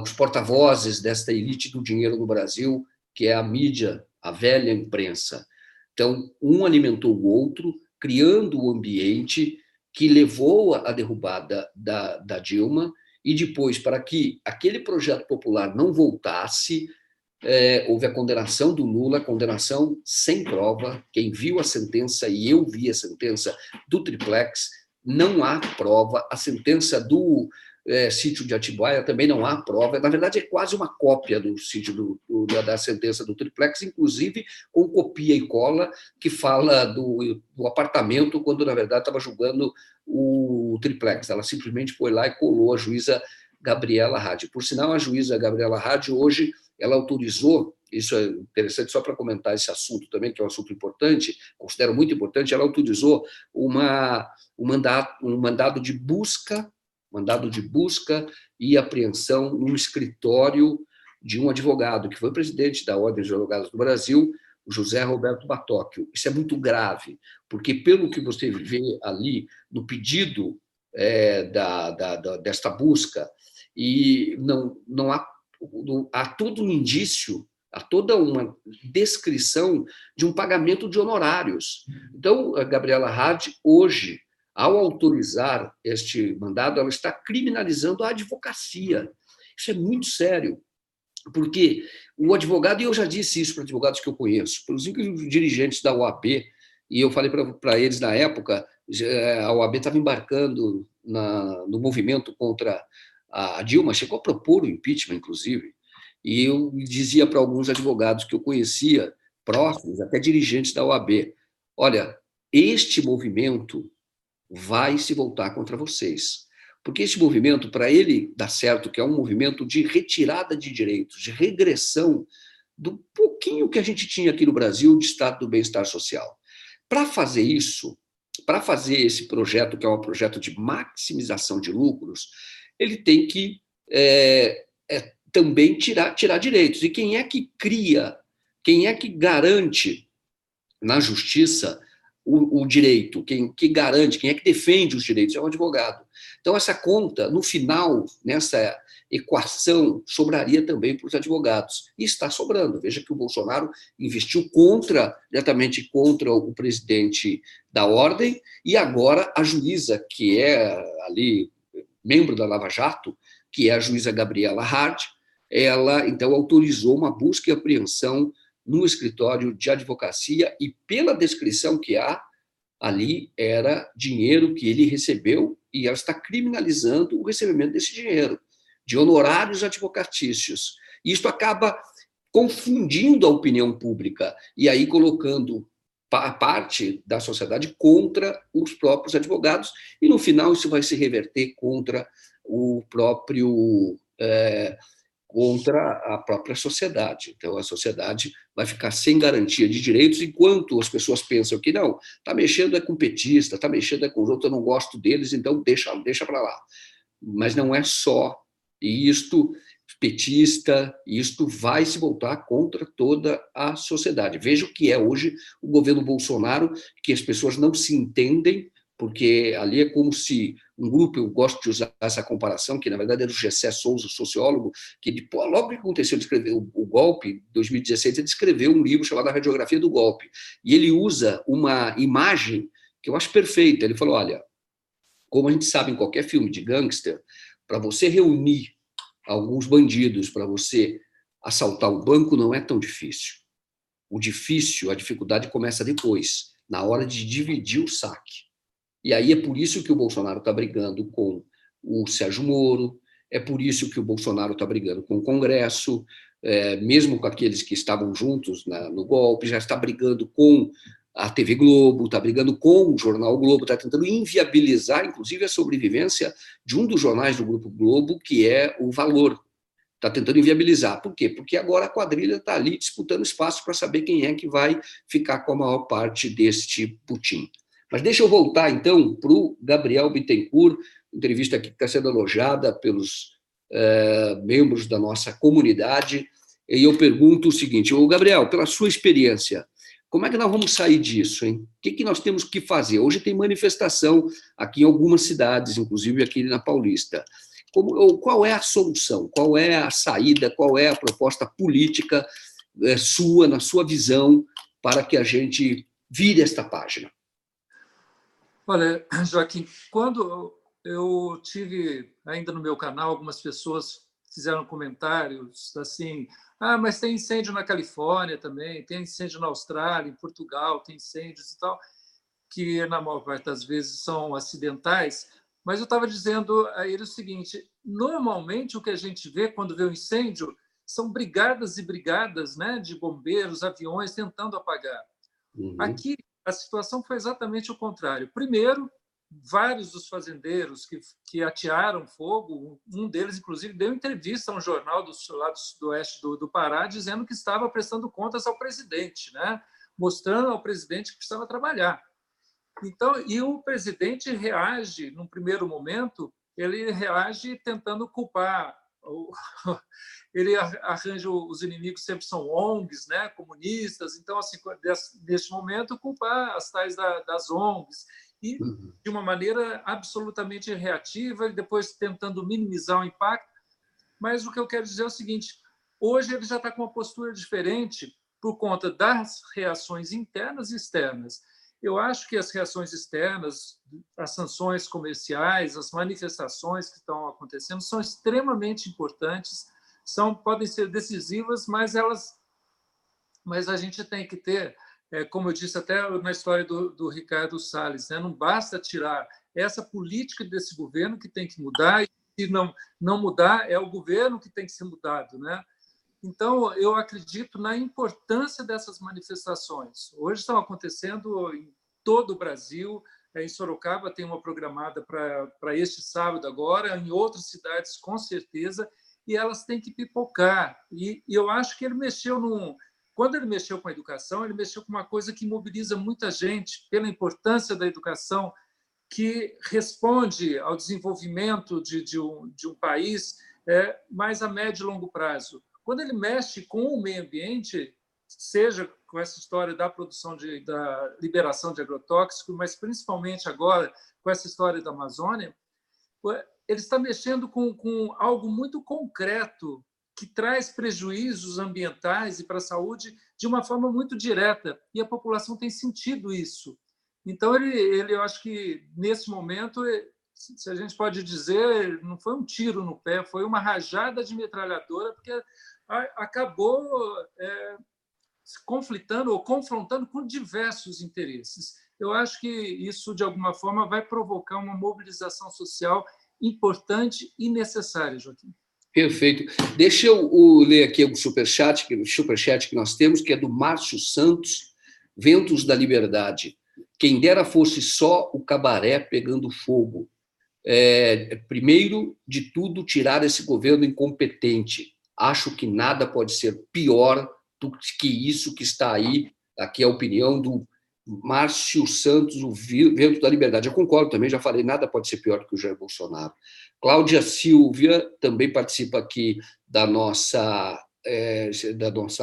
os porta-vozes desta elite do dinheiro no Brasil, que é a mídia, a velha imprensa. Então, um alimentou o outro, criando o ambiente que levou à derrubada da Dilma, e depois, para que aquele projeto popular não voltasse, houve a condenação do Lula, condenação sem prova. Quem viu a sentença, e eu vi a sentença do triplex, não há prova. A sentença do sítio de Atibaia também não há prova. Na verdade, é quase uma cópia do sítio da sentença do triplex, inclusive com copia e cola, que fala do apartamento, quando, na verdade, estava julgando o triplex. Ela simplesmente foi lá e colou a juíza Gabriela Hadi. Por sinal, a juíza Gabriela Hadi, hoje, ela autorizou, isso é interessante só para comentar esse assunto também, que é um assunto importante, considero muito importante, ela autorizou um mandado de busca e apreensão no escritório de um advogado, que foi presidente da Ordem dos Advogados do Brasil, o José Roberto Batóquio. Isso é muito grave, porque, pelo que você vê ali no pedido desta busca, e não há todo um indício, há toda uma descrição de um pagamento de honorários. Então, a Gabriela Hadi, hoje, ao autorizar este mandado, ela está criminalizando a advocacia. Isso é muito sério. Porque o advogado, e eu já disse isso para advogados que eu conheço, para os dirigentes da OAB, e eu falei para eles na época, a OAB estava embarcando no movimento contra a Dilma, chegou a propor o impeachment, inclusive, e eu dizia para alguns advogados que eu conhecia, próximos, até dirigentes da OAB, olha, este movimento vai se voltar contra vocês. Porque esse movimento, para ele dar certo, que é um movimento de retirada de direitos, de regressão do pouquinho que a gente tinha aqui no Brasil de Estado do bem-estar social. Para fazer isso, para fazer esse projeto, que é um projeto de maximização de lucros, ele tem que também tirar direitos. E quem é que cria, quem é que garante na justiça o direito, quem que garante, quem é que defende os direitos é o advogado. Então, essa conta, no final, nessa equação, sobraria também para os advogados. E está sobrando. Veja que o Bolsonaro investiu diretamente contra o presidente da Ordem, e agora a juíza, que é ali membro da Lava Jato, que é a juíza Gabriela Hart, ela, então, autorizou uma busca e apreensão no escritório de advocacia, e pela descrição que há, ali era dinheiro que ele recebeu, e ela está criminalizando o recebimento desse dinheiro, de honorários advocatícios. Isto acaba confundindo a opinião pública, e aí colocando a parte da sociedade contra os próprios advogados, e no final isso vai se reverter contra o próprio... contra a própria sociedade. Então, a sociedade vai ficar sem garantia de direitos, enquanto as pessoas pensam que não, está mexendo com petista, está mexendo com os outros, eu não gosto deles, então deixa para lá. Mas não é só isto, petista, isto vai se voltar contra toda a sociedade. Veja o que é hoje o governo Bolsonaro, que as pessoas não se entendem, porque ali é como se um grupo, eu gosto de usar essa comparação, que na verdade é do Gessé Souza, sociólogo, que logo que aconteceu de escrever o golpe, em 2016, ele escreveu um livro chamado A Radiografia do Golpe, e ele usa uma imagem que eu acho perfeita. Ele falou, olha, como a gente sabe em qualquer filme de gangster, para você reunir alguns bandidos, para você assaltar o banco, não é tão difícil. O difícil, a dificuldade começa depois, na hora de dividir o saque. E aí é por isso que o Bolsonaro está brigando com o Sérgio Moro, é por isso que o Bolsonaro está brigando com o Congresso, mesmo com aqueles que estavam juntos no golpe, já está brigando com a TV Globo, está brigando com o jornal Globo, está tentando inviabilizar, inclusive, a sobrevivência de um dos jornais do Grupo Globo, que é o Valor. Está tentando inviabilizar. Por quê? Porque agora a quadrilha está ali disputando espaço para saber quem é que vai ficar com a maior parte deste putim. Mas deixa eu voltar, então, para o Gabriel Bittencourt, entrevista aqui que está sendo elogiada pelos membros da nossa comunidade, e eu pergunto o seguinte, Gabriel, pela sua experiência, como é que nós vamos sair disso, hein? O que nós temos que fazer? Hoje tem manifestação aqui em algumas cidades, inclusive aqui na Paulista. Qual é a solução? Qual é a saída? Qual é a proposta política sua, na sua visão, para que a gente vire esta página? Olha, Joaquim, quando eu tive ainda no meu canal, algumas pessoas fizeram comentários assim, mas tem incêndio na Califórnia também, tem incêndio na Austrália, em Portugal, tem incêndios e tal, que na maior parte das vezes são acidentais, mas eu estava dizendo a ele o seguinte, normalmente o que a gente vê quando vê um incêndio são brigadas e brigadas, né, de bombeiros, aviões tentando apagar. Uhum. Aqui a situação foi exatamente o contrário. Primeiro, vários dos fazendeiros que atearam fogo, um deles, inclusive, deu entrevista a um jornal do lado do oeste do Pará, dizendo que estava prestando contas ao presidente, né? Mostrando ao presidente que precisava trabalhar. Então, e o presidente reage, num primeiro momento, ele reage tentando culpar. Ele arranja os inimigos, sempre são ONGs, né, comunistas. Então, assim, neste momento, culpar as tais das ONGs. E, de uma maneira absolutamente reativa, e depois tentando minimizar o impacto. Mas o que eu quero dizer é o seguinte, hoje ele já está com uma postura diferente por conta das reações internas e externas. Eu acho que as reações externas, as sanções comerciais, as manifestações que estão acontecendo são extremamente importantes, podem ser decisivas, mas a gente tem que ter, como eu disse até na história do Ricardo Salles, né? Não basta tirar essa política desse governo que tem que mudar, e se não mudar, é o governo que tem que ser mudado, né? Então, eu acredito na importância dessas manifestações. Hoje estão acontecendo em todo o Brasil. Em Sorocaba tem uma programada para este sábado agora, em outras cidades, com certeza, e elas têm que pipocar. E eu acho que ele quando ele mexeu com a educação, ele mexeu com uma coisa que mobiliza muita gente pela importância da educação, que responde ao desenvolvimento de um país mais a médio e longo prazo. Quando ele mexe com o meio ambiente, seja com essa história da produção da liberação de agrotóxicos, mas principalmente agora com essa história da Amazônia, ele está mexendo com algo muito concreto que traz prejuízos ambientais e para a saúde de uma forma muito direta, e a população tem sentido isso. Então, eu acho que, nesse momento, se a gente pode dizer, não foi um tiro no pé, foi uma rajada de metralhadora, porque acabou se conflitando ou confrontando com diversos interesses. Eu acho que isso, de alguma forma, vai provocar uma mobilização social importante e necessária, Joaquim. Perfeito. Deixa eu ler aqui o superchat que nós temos, que é do Márcio Santos, Ventos da Liberdade. Quem dera fosse só o cabaré pegando fogo. Primeiro de tudo, tirar esse governo incompetente. Acho que nada pode ser pior do que isso que está aí. Aqui é a opinião do Márcio Santos, o Vento da Liberdade. Eu concordo também, já falei, nada pode ser pior do que o Jair Bolsonaro. Cláudia Silvia também participa aqui da nossa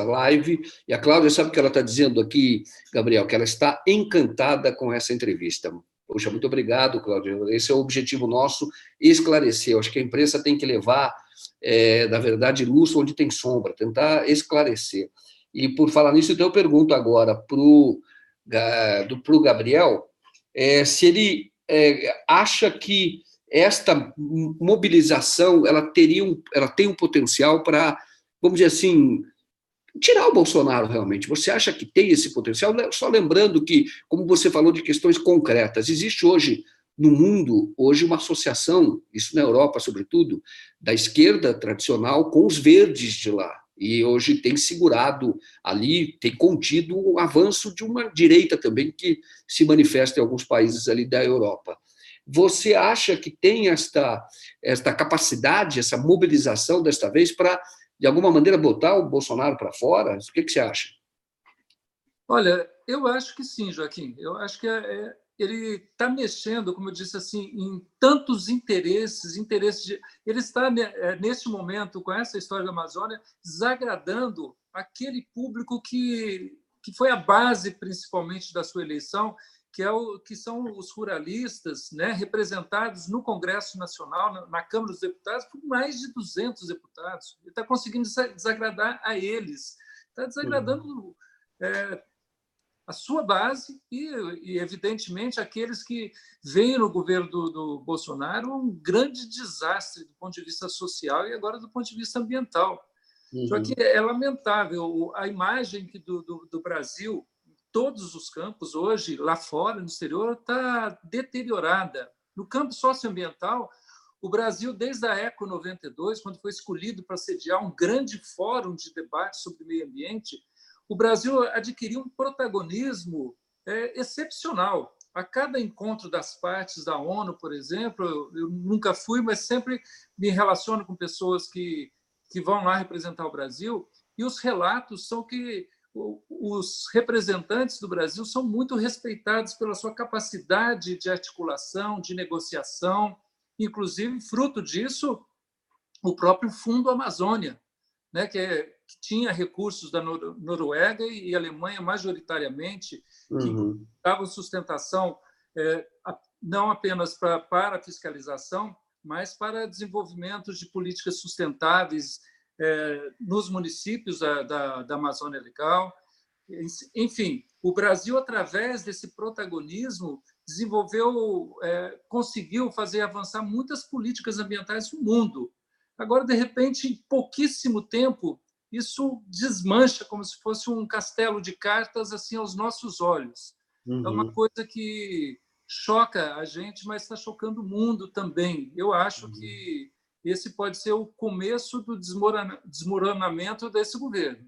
live. E a Cláudia, sabe o que ela está dizendo aqui, Gabriel? Que ela está encantada com essa entrevista. Poxa, muito obrigado, Cláudia. Esse é o objetivo nosso, esclarecer. Eu acho que a imprensa tem que levar, na verdade, luz onde tem sombra, tentar esclarecer. E, por falar nisso, então, eu pergunto agora para o Gabriel se ele acha que esta mobilização ela tem um potencial para, vamos dizer assim, tirar o Bolsonaro realmente. Você acha que tem esse potencial? Só lembrando que, como você falou de questões concretas, existe hoje no mundo uma associação, isso na Europa sobretudo, da esquerda tradicional com os verdes de lá. E hoje tem segurado ali, tem contido o avanço de uma direita também que se manifesta em alguns países ali da Europa. Você acha que tem esta capacidade, essa mobilização desta vez para, de alguma maneira, botar o Bolsonaro para fora? O que você acha? Olha, eu acho que sim, Joaquim. Eu acho que ele está mexendo, como eu disse, assim, em tantos interesses ele está, neste momento, com essa história da Amazônia, desagradando aquele público que foi a base, principalmente, da sua eleição, que são os ruralistas, né, representados no Congresso Nacional, na Câmara dos Deputados, por mais de 200 deputados. Ele está conseguindo desagradar a eles. Está desagradando a sua base e, evidentemente, aqueles que veem no governo do Bolsonaro um grande desastre do ponto de vista social e agora do ponto de vista ambiental. Só que é lamentável a imagem do Brasil, em todos os campos, hoje, lá fora, no exterior, está deteriorada. No campo socioambiental, o Brasil, desde a Eco 92, quando foi escolhido para sediar um grande fórum de debate sobre meio ambiente, o Brasil adquiriu um protagonismo excepcional. A cada encontro das partes da ONU, por exemplo, eu nunca fui, mas sempre me relaciono com pessoas que vão lá representar o Brasil, e os relatos são que os representantes do Brasil são muito respeitados pela sua capacidade de articulação, de negociação, inclusive, fruto disso, o próprio Fundo Amazônia, né, que tinha recursos da Noruega e Alemanha, majoritariamente, que davam sustentação não apenas para a fiscalização, mas para desenvolvimento de políticas sustentáveis nos municípios da Amazônia Legal. Enfim, o Brasil, através desse protagonismo, conseguiu fazer avançar muitas políticas ambientais no mundo. Agora, de repente, em pouquíssimo tempo, isso desmancha como se fosse um castelo de cartas assim aos nossos olhos. É uma Uhum, coisa que choca a gente, mas está chocando o mundo também. Eu acho uhum. que esse pode ser o começo do desmoronamento desse governo,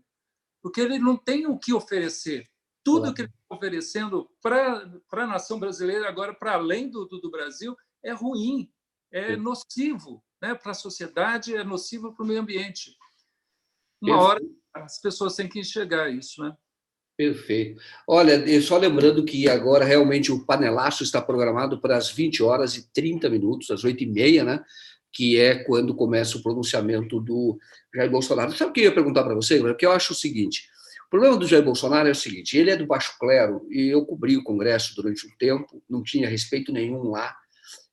porque ele não tem o que oferecer. Tudo que ele Claro. está oferecendo para a nação brasileira, agora, para além do Brasil, é ruim, é nocivo, né? Para a sociedade, é nocivo para o meio ambiente. Uma hora Perfeito. as pessoas têm que enxergar isso, né? Perfeito. Olha, só lembrando que agora realmente o panelaço está programado para as 20h30, às 8h30, né? Que é quando começa o pronunciamento do Jair Bolsonaro. Sabe o que eu ia perguntar para você? Porque eu acho o seguinte: o problema do Jair Bolsonaro é o seguinte, ele é do baixo clero, e eu cobri o Congresso durante um tempo, não tinha respeito nenhum lá,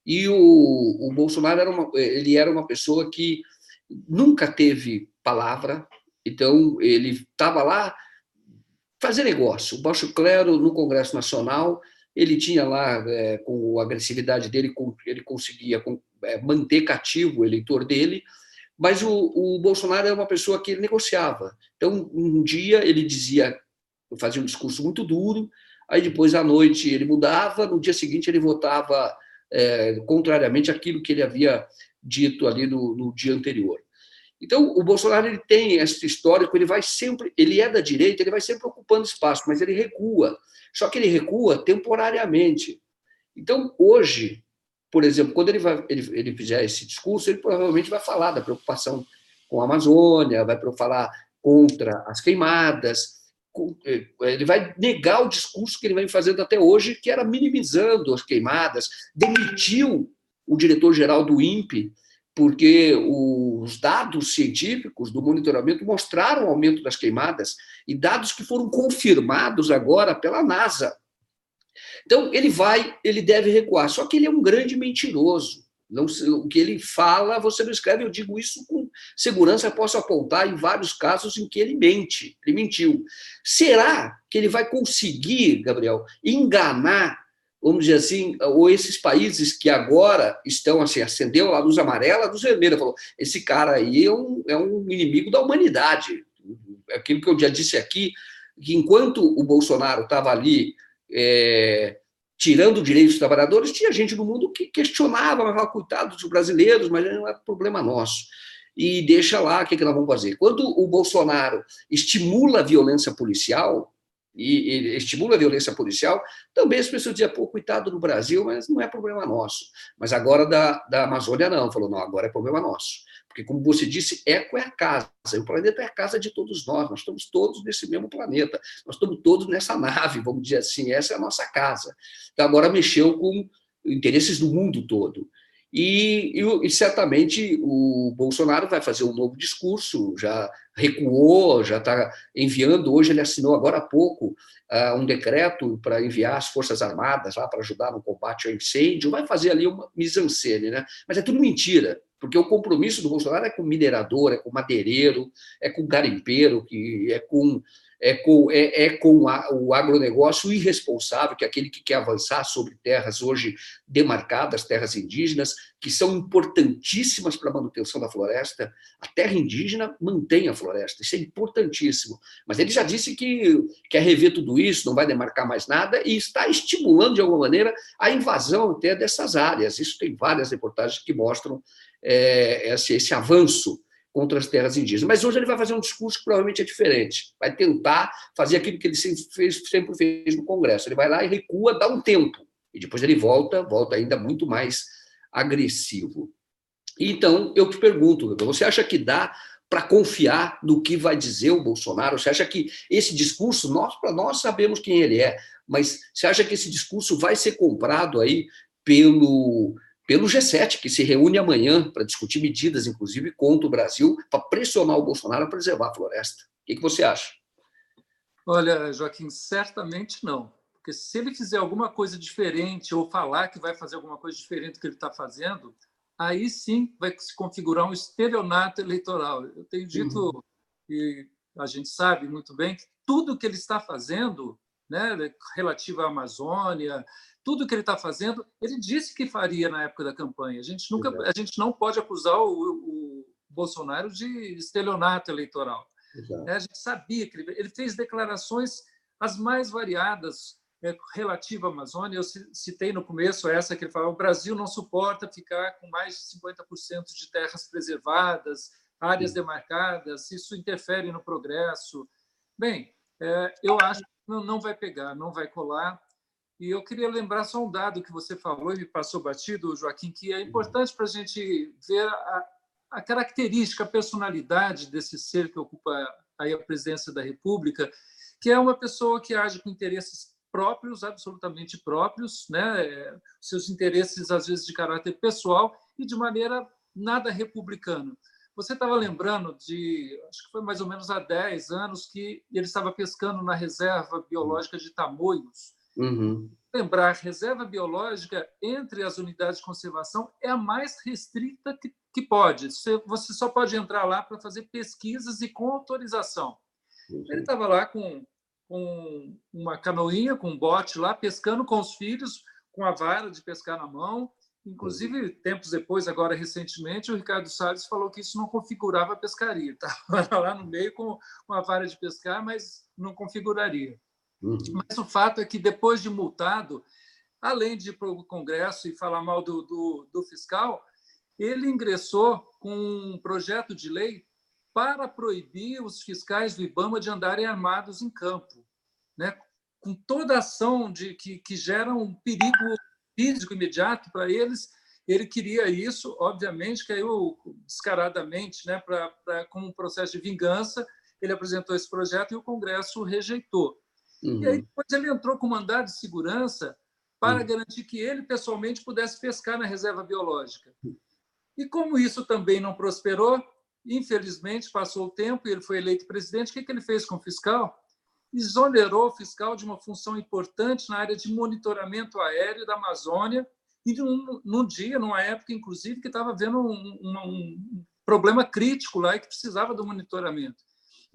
e o Bolsonaro ele era uma pessoa que nunca teve palavra, então ele estava lá fazer negócio. O baixo clero, no Congresso Nacional, ele tinha lá, com a agressividade dele, ele conseguia manter cativo o eleitor dele, mas o Bolsonaro era uma pessoa que ele negociava. Então, um dia ele dizia, fazia um discurso muito duro, aí depois à noite ele mudava, no dia seguinte ele votava contrariamente àquilo que ele havia dito ali no dia anterior. Então, o Bolsonaro ele tem esse histórico, ele vai sempre, ele é da direita, ele vai sempre ocupando espaço, mas ele recua. Só que ele recua temporariamente. Então, hoje, por exemplo, quando ele fizer esse discurso, ele provavelmente vai falar da preocupação com a Amazônia, vai falar contra as queimadas, ele vai negar o discurso que ele vem fazendo até hoje, que era minimizando as queimadas, demitiu o diretor-geral do INPE, porque os dados científicos do monitoramento mostraram o aumento das queimadas, e dados que foram confirmados agora pela NASA. Então, ele deve recuar. Só que ele é um grande mentiroso. Não, o que ele fala, você não escreve. Eu digo isso com segurança, posso apontar em vários casos em que ele mente, ele mentiu. Será que ele vai conseguir, Gabriel, enganar, vamos dizer assim, ou esses países que agora estão assim, acendeu a luz amarela, a luz vermelha, falou, esse cara aí é um inimigo da humanidade. Aquilo que eu já disse aqui, que enquanto o Bolsonaro estava ali tirando direitos dos trabalhadores, tinha gente no mundo que questionava, mas falava, coitado dos brasileiros, mas não é problema nosso. E deixa lá, o que nós vamos fazer? Quando o Bolsonaro estimula a violência policial, e estimula a violência policial, também as pessoas diziam, pô, coitado do Brasil, mas não é problema nosso. Mas agora da Amazônia não, falou, não, agora é problema nosso. Porque, como você disse, Eco é a casa, e o planeta é a casa de todos nós estamos todos nesse mesmo planeta, nós estamos todos nessa nave, vamos dizer assim, essa é a nossa casa. Então, agora mexeu com interesses do mundo todo. E certamente o Bolsonaro vai fazer um novo discurso, já recuou, já está enviando, hoje ele assinou agora há pouco um decreto para enviar as Forças Armadas lá para ajudar no combate ao incêndio, vai fazer ali uma mise-en-scène, né? Mas é tudo mentira, porque o compromisso do Bolsonaro é com minerador, é com madeireiro, é com garimpeiro, é com o agronegócio irresponsável, que é aquele que quer avançar sobre terras hoje demarcadas, terras indígenas, que são importantíssimas para a manutenção da floresta. A terra indígena mantém a floresta, isso é importantíssimo. Mas ele já disse que quer rever tudo isso, não vai demarcar mais nada, e está estimulando, de alguma maneira, a invasão até dessas áreas. Isso tem várias reportagens que mostram esse avanço contra as terras indígenas. Mas hoje ele vai fazer um discurso que provavelmente é diferente. Vai tentar fazer aquilo que ele sempre fez no Congresso. Ele vai lá e recua, dá um tempo. E depois ele volta ainda muito mais agressivo. Então, eu te pergunto, você acha que dá para confiar no que vai dizer o Bolsonaro? Você acha que esse discurso, nós sabemos quem ele é, mas você acha que esse discurso vai ser comprado aí pelo G7, que se reúne amanhã para discutir medidas, inclusive, contra o Brasil, para pressionar o Bolsonaro a preservar a floresta? O que você acha? Olha, Joaquim, certamente não. Porque se ele fizer alguma coisa diferente ou falar que vai fazer alguma coisa diferente do que ele está fazendo, aí sim vai se configurar um estelionato eleitoral. Eu tenho dito, e a gente sabe muito bem, que tudo que ele está fazendo, né, relativo à Amazônia, tudo que ele está fazendo, ele disse que faria na época da campanha. A gente não pode acusar o Bolsonaro de estelionato eleitoral. Exato. A gente sabia que ele fez declarações as mais variadas relativa à Amazônia. Eu citei no começo essa que ele falou: o Brasil não suporta ficar com mais de 50% de terras preservadas, áreas demarcadas, isso interfere no progresso. Bem, eu acho que não vai pegar, não vai colar. E eu queria lembrar só um dado que você falou e me passou batido, Joaquim, que é importante para a gente ver a característica, a personalidade desse ser que ocupa aí a presidência da República, que é uma pessoa que age com interesses próprios, absolutamente próprios, né? Seus interesses, às vezes, de caráter pessoal e de maneira nada republicana. Você estava lembrando de, acho que foi mais ou menos há 10 anos, que ele estava pescando na reserva biológica de Tamoios. Uhum. Lembrar, a reserva biológica, entre as unidades de conservação, é a mais restrita que pode. Você só pode entrar lá para fazer pesquisas e com autorização. Ele estava lá com uma canoinha, com um bote lá, pescando com os filhos, com a vara de pescar na mão. Inclusive, tempos depois, agora recentemente, o Ricardo Salles falou que isso não configurava a pescaria. Estava lá no meio com a vara de pescar, mas não configuraria. Mas o fato é que, depois de multado, além de ir para o Congresso e falar mal do fiscal, ele ingressou com um projeto de lei para proibir os fiscais do IBAMA de andarem armados em campo, né? Com toda a ação que gera um perigo físico imediato para eles. Ele queria isso, obviamente, caiu descaradamente, né? Como um processo de vingança. Ele apresentou esse projeto e o Congresso rejeitou. E aí depois ele entrou com mandado de segurança para garantir que ele, pessoalmente, pudesse pescar na reserva biológica. E como isso também não prosperou, infelizmente, passou o tempo e ele foi eleito presidente, o que ele fez com o fiscal? Exonerou o fiscal de uma função importante na área de monitoramento aéreo da Amazônia, e num dia, numa época, inclusive, que estava havendo um problema crítico lá e que precisava do monitoramento.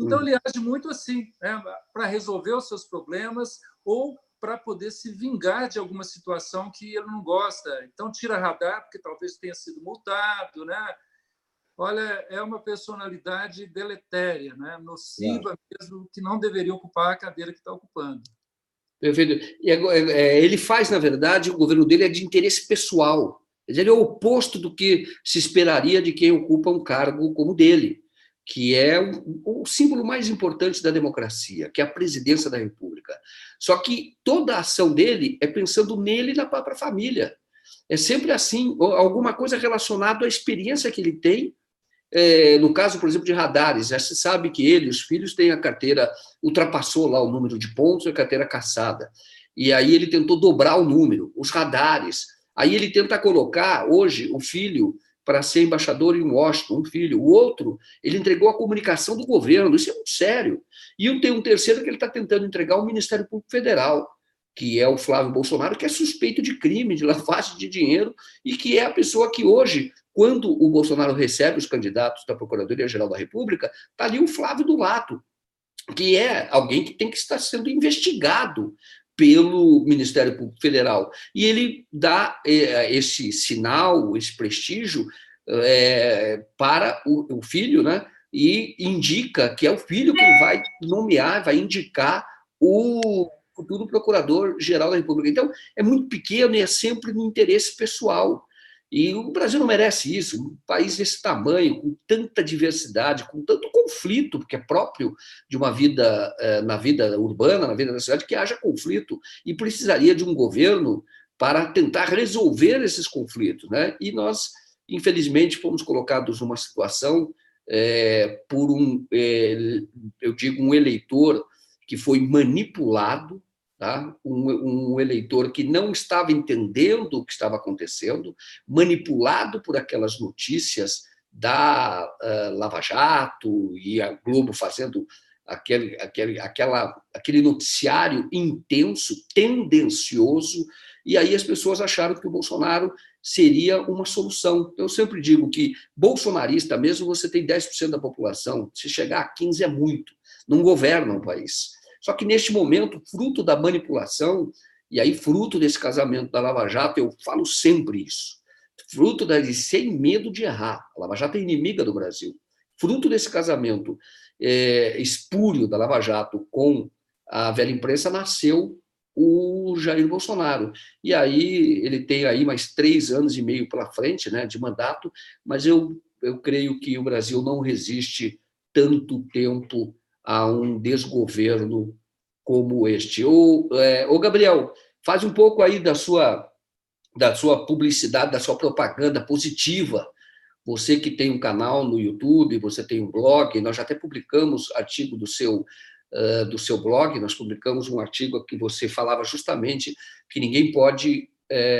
Então, ele age muito assim, né, para resolver os seus problemas ou para poder se vingar de alguma situação que ele não gosta. Então, tira radar, porque talvez tenha sido multado, né? Olha, é uma personalidade deletéria, né? Nociva mesmo, que não deveria ocupar a cadeira que está ocupando. Perfeito. E ele faz, na verdade, o governo dele é de interesse pessoal. Ele é o oposto do que se esperaria de quem ocupa um cargo como o dele, que é o símbolo mais importante da democracia, que é a presidência da República. Só que toda a ação dele é pensando nele e na própria família. É sempre assim, alguma coisa relacionada à experiência que ele tem. No caso, por exemplo, de radares, já se sabe que ele e os filhos têm a carteira, ultrapassou lá o número de pontos, a carteira caçada. E aí ele tentou dobrar o número, os radares. Aí ele tenta colocar, hoje, o filho para ser embaixador em Washington, um filho. O outro, ele entregou a comunicação do governo, isso é muito sério. E tem um terceiro que ele está tentando entregar ao Ministério Público Federal, que é o Flávio Bolsonaro, que é suspeito de crime, de lavagem de dinheiro, e que é a pessoa que hoje, quando o Bolsonaro recebe os candidatos da Procuradoria-Geral da República, está ali o Flávio do lado, que é alguém que tem que estar sendo investigado pelo Ministério Público Federal. E ele dá esse sinal, esse prestígio para o filho, né? E indica que é o filho que vai nomear, vai indicar o futuro procurador-geral da República. Então, é muito pequeno e é sempre no interesse pessoal. E o Brasil não merece isso. Um país desse tamanho, com tanta diversidade, com tanto conflito, porque é próprio de uma vida, na vida urbana, na vida da cidade, que haja conflito. E precisaria de um governo para tentar resolver esses conflitos, né? E nós, infelizmente, fomos colocados numa situação por eu digo, um eleitor que foi manipulado, tá? Um eleitor que não estava entendendo o que estava acontecendo, manipulado por aquelas notícias da Lava Jato e a Globo fazendo aquele noticiário intenso, tendencioso, e aí as pessoas acharam que o Bolsonaro seria uma solução. Eu sempre digo que bolsonarista, mesmo você tem 10% da população, se chegar a 15% é muito, não governa o país. Só que, neste momento, fruto da manipulação, e aí fruto desse casamento da Lava Jato, eu falo sempre isso, fruto sem medo de errar. A Lava Jato é inimiga do Brasil. Fruto desse casamento espúrio da Lava Jato com a velha imprensa, nasceu o Jair Bolsonaro. E aí ele tem aí mais 3 anos e meio pela frente, né, de mandato, mas eu creio que o Brasil não resiste tanto tempo a um desgoverno como este. Ô Gabriel, faz um pouco aí da sua publicidade, da sua propaganda positiva. Você que tem um canal no YouTube, você tem um blog, nós já até publicamos artigo do seu blog, nós publicamos um artigo que você falava justamente que ninguém pode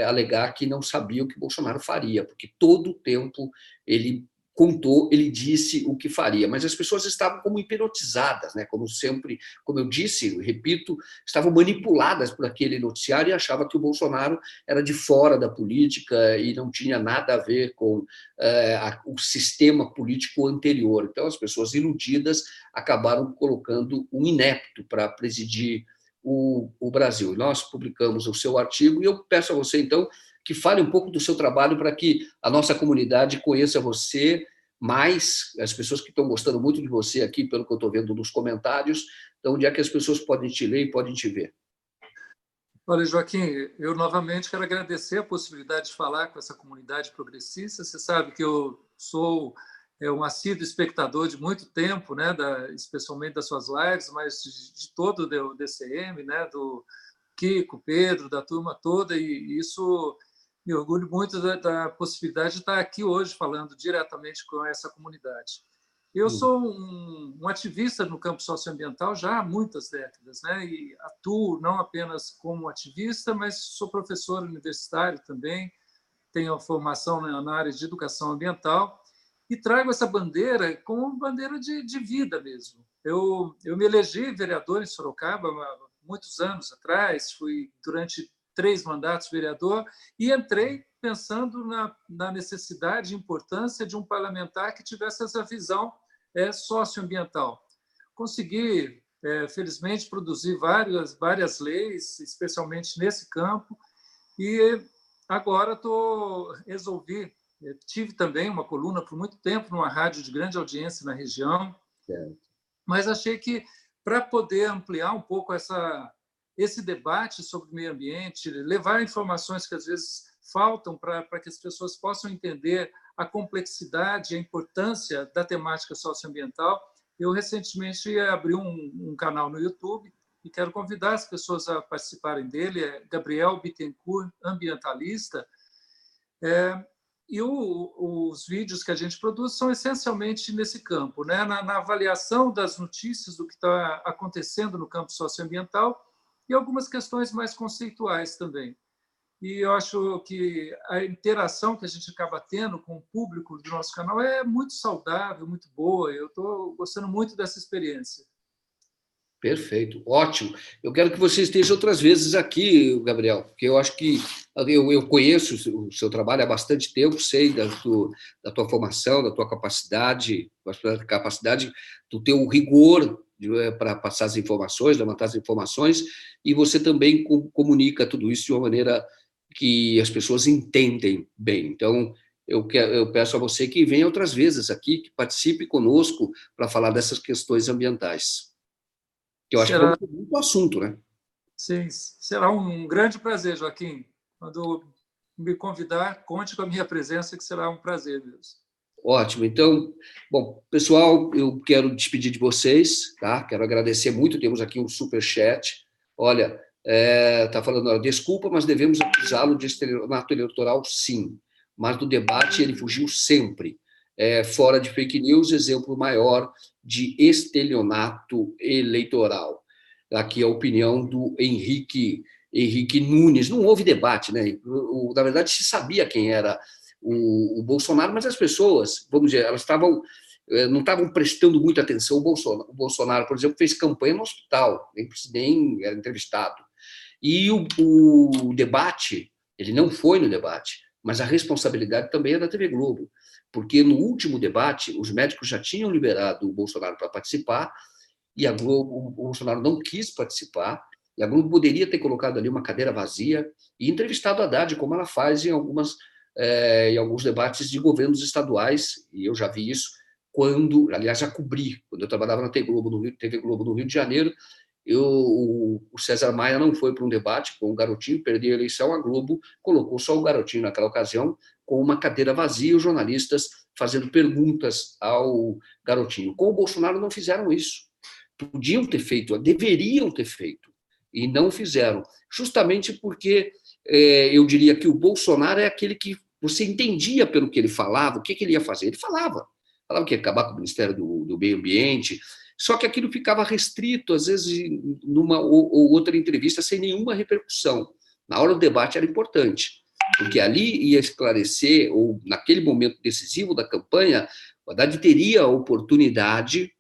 alegar que não sabia o que Bolsonaro faria, porque todo o tempo ele contou, ele disse o que faria, mas as pessoas estavam como hipnotizadas, né? Como sempre, como eu disse, repito, estavam manipuladas por aquele noticiário e achavam que o Bolsonaro era de fora da política e não tinha nada a ver com o sistema político anterior. Então, as pessoas iludidas acabaram colocando um inepto para presidir o Brasil. Nós publicamos o seu artigo e eu peço a você, então, que fale um pouco do seu trabalho para que a nossa comunidade conheça você mais, as pessoas que estão gostando muito de você aqui, pelo que eu estou vendo nos comentários, então, onde é que as pessoas podem te ler e podem te ver? Olha, Joaquim, eu novamente quero agradecer a possibilidade de falar com essa comunidade progressista. Você sabe que eu sou um assíduo espectador de muito tempo, né, especialmente das suas lives, mas de todo o DCM, né, do Kiko, Pedro, da turma toda, e isso me orgulho muito da possibilidade de estar aqui hoje falando diretamente com essa comunidade. Eu sou um ativista no campo socioambiental já há muitas décadas, né? E atuo não apenas como ativista, mas sou professor universitário também, tenho a formação na área de educação ambiental e trago essa bandeira como bandeira de vida mesmo. Eu me elegi vereador em Sorocaba há muitos anos atrás, fui durante 3 mandatos vereador e entrei pensando na necessidade e importância de um parlamentar que tivesse essa visão socioambiental. Consegui, felizmente, produzir várias leis, especialmente nesse campo, e agora resolvi. Tive também uma coluna por muito tempo numa rádio de grande audiência na região, mas achei que, para poder ampliar um pouco esse debate sobre o meio ambiente, levar informações que às vezes faltam para que as pessoas possam entender a complexidade e a importância da temática socioambiental, eu recentemente abri um canal no YouTube e quero convidar as pessoas a participarem dele, é Gabriel Bittencourt, ambientalista, e os vídeos que a gente produz são essencialmente nesse campo, né? na avaliação das notícias do que está acontecendo no campo socioambiental e algumas questões mais conceituais também. E eu acho que a interação que a gente acaba tendo com o público do nosso canal é muito saudável, muito boa. Eu estou gostando muito dessa experiência. Perfeito, ótimo. Eu quero que você esteja outras vezes aqui, Gabriel, porque eu acho que eu conheço o seu trabalho há bastante tempo, sei da tua formação, da tua capacidade do teu rigor para passar as informações, levantar as informações, e você também comunica tudo isso de uma maneira que as pessoas entendem bem. Então, eu peço a você que venha outras vezes aqui, que participe conosco para falar dessas questões ambientais. Que eu acho que é muito assunto, né? Sim, será um grande prazer, Joaquim. Quando me convidar, conte com a minha presença, que será um prazer mesmo. Ótimo. Então, bom, pessoal, eu quero despedir de vocês, tá? Quero agradecer muito. Temos aqui um superchat. Olha, tá falando, olha, desculpa, mas devemos acusá-lo de estelionato eleitoral, sim. Mas do debate ele fugiu sempre. Fora de fake news, exemplo maior de estelionato eleitoral. Aqui a opinião do Henrique Nunes. Não houve debate, né? Na verdade, se sabia quem era o Bolsonaro, mas as pessoas, vamos dizer, elas não estavam prestando muita atenção. O Bolsonaro, por exemplo, fez campanha no hospital, nem era entrevistado. E o debate, ele não foi no debate, mas a responsabilidade também é da TV Globo, porque no último debate, os médicos já tinham liberado o Bolsonaro para participar, e a Globo, o Bolsonaro não quis participar, e a Globo poderia ter colocado ali uma cadeira vazia e entrevistado a Haddad, como ela faz em algumas em alguns debates de governos estaduais, e eu já vi isso quando, aliás, já cobri, quando eu trabalhava na TV Globo no Rio de Janeiro, o César Maia não foi para um debate com o Garotinho, perdeu a eleição, a Globo colocou só o Garotinho naquela ocasião, com uma cadeira vazia, os jornalistas fazendo perguntas ao Garotinho. Com o Bolsonaro não fizeram isso. Podiam ter feito, deveriam ter feito, e não fizeram. Justamente porque eu diria que o Bolsonaro é aquele que você entendia pelo que ele falava, o que ele ia fazer. Ele falava que ia acabar com o Ministério do Meio Ambiente, só que aquilo ficava restrito, às vezes, numa ou outra entrevista, sem nenhuma repercussão. Na hora do debate era importante, porque ali ia esclarecer, ou naquele momento decisivo da campanha, o Haddad teria a oportunidade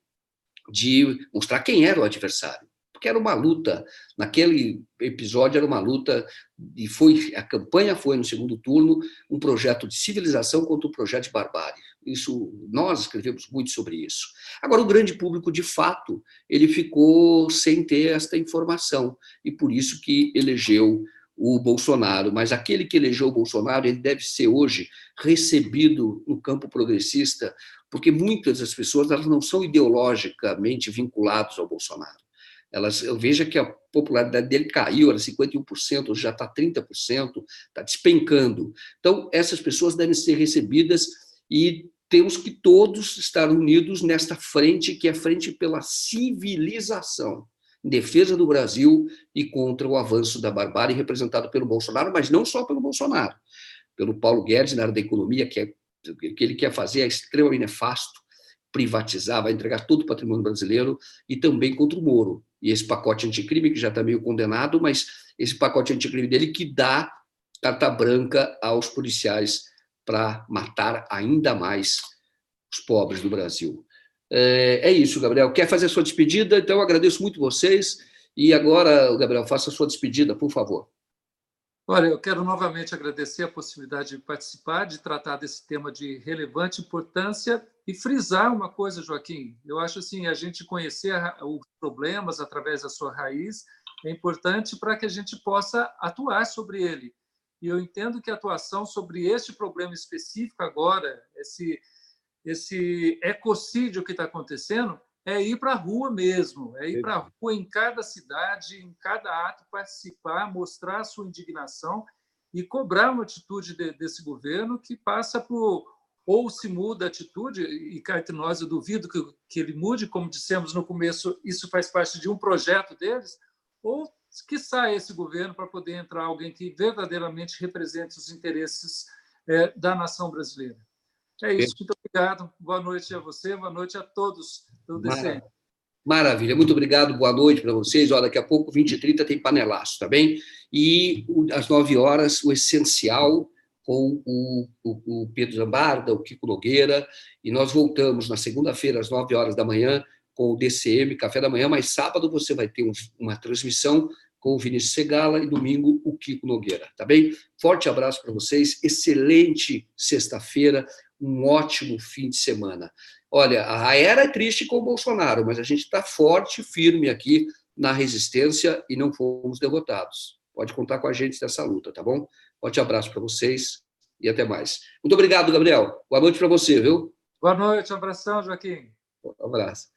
de mostrar quem era o adversário. Porque era uma luta, naquele episódio era uma luta, e a campanha foi, no segundo turno, um projeto de civilização contra um projeto de barbárie. Nós escrevemos muito sobre isso. Agora, o grande público, de fato, ele ficou sem ter esta informação, e por isso que elegeu o Bolsonaro. Mas aquele que elegeu o Bolsonaro, ele deve ser hoje recebido no campo progressista, porque muitas das pessoas elas não são ideologicamente vinculadas ao Bolsonaro. Eu vejo que a popularidade dele caiu, era 51%, hoje já está 30%, está despencando. Então, essas pessoas devem ser recebidas e temos que todos estar unidos nesta frente, que é a frente pela civilização, em defesa do Brasil e contra o avanço da barbárie, representado pelo Bolsonaro, mas não só pelo Bolsonaro, pelo Paulo Guedes, na área da economia, que ele quer fazer é extremamente nefasto, privatizar, vai entregar todo o patrimônio brasileiro, e também contra o Moro. E esse pacote anticrime, que já está meio condenado, mas esse pacote anticrime dele que dá carta branca aos policiais para matar ainda mais os pobres do Brasil. É isso, Gabriel. Quer fazer a sua despedida? Então, eu agradeço muito vocês. E agora, Gabriel, faça a sua despedida, por favor. Olha, eu quero novamente agradecer a possibilidade de participar, de tratar desse tema de relevante importância e frisar uma coisa, Joaquim. Eu acho assim, a gente conhecer os problemas através da sua raiz é importante para que a gente possa atuar sobre ele. E eu entendo que a atuação sobre este problema específico agora, esse ecocídio que está acontecendo, é ir para a rua mesmo, é ir para a rua em cada cidade, em cada ato, participar, mostrar a sua indignação e cobrar uma atitude desse governo que passa por, ou se muda a atitude, e cá entre nós eu duvido que ele mude, como dissemos no começo, isso faz parte de um projeto deles, ou que saia esse governo para poder entrar alguém que verdadeiramente represente os interesses da nação brasileira. É isso, muito obrigado. Boa noite a você, boa noite a todos do DCM. Maravilha, muito obrigado, boa noite para vocês. Olha, daqui a pouco, 20h30, tem panelaço, tá bem? E às 9h, o Essencial com o Pedro Zambarda, o Kiko Nogueira, e nós voltamos na segunda-feira, às 9h da manhã, com o DCM, Café da Manhã, mas sábado você vai ter uma transmissão com o Vinícius Segala e domingo o Kiko Nogueira, tá bem? Forte abraço para vocês, excelente sexta-feira, um ótimo fim de semana. Olha, a era é triste com o Bolsonaro, mas a gente está forte e firme aqui na resistência e não fomos derrotados. Pode contar com a gente nessa luta, tá bom? Forte abraço para vocês e até mais. Muito obrigado, Gabriel. Boa noite para você, viu? Boa noite, um abração, Joaquim. Um abraço.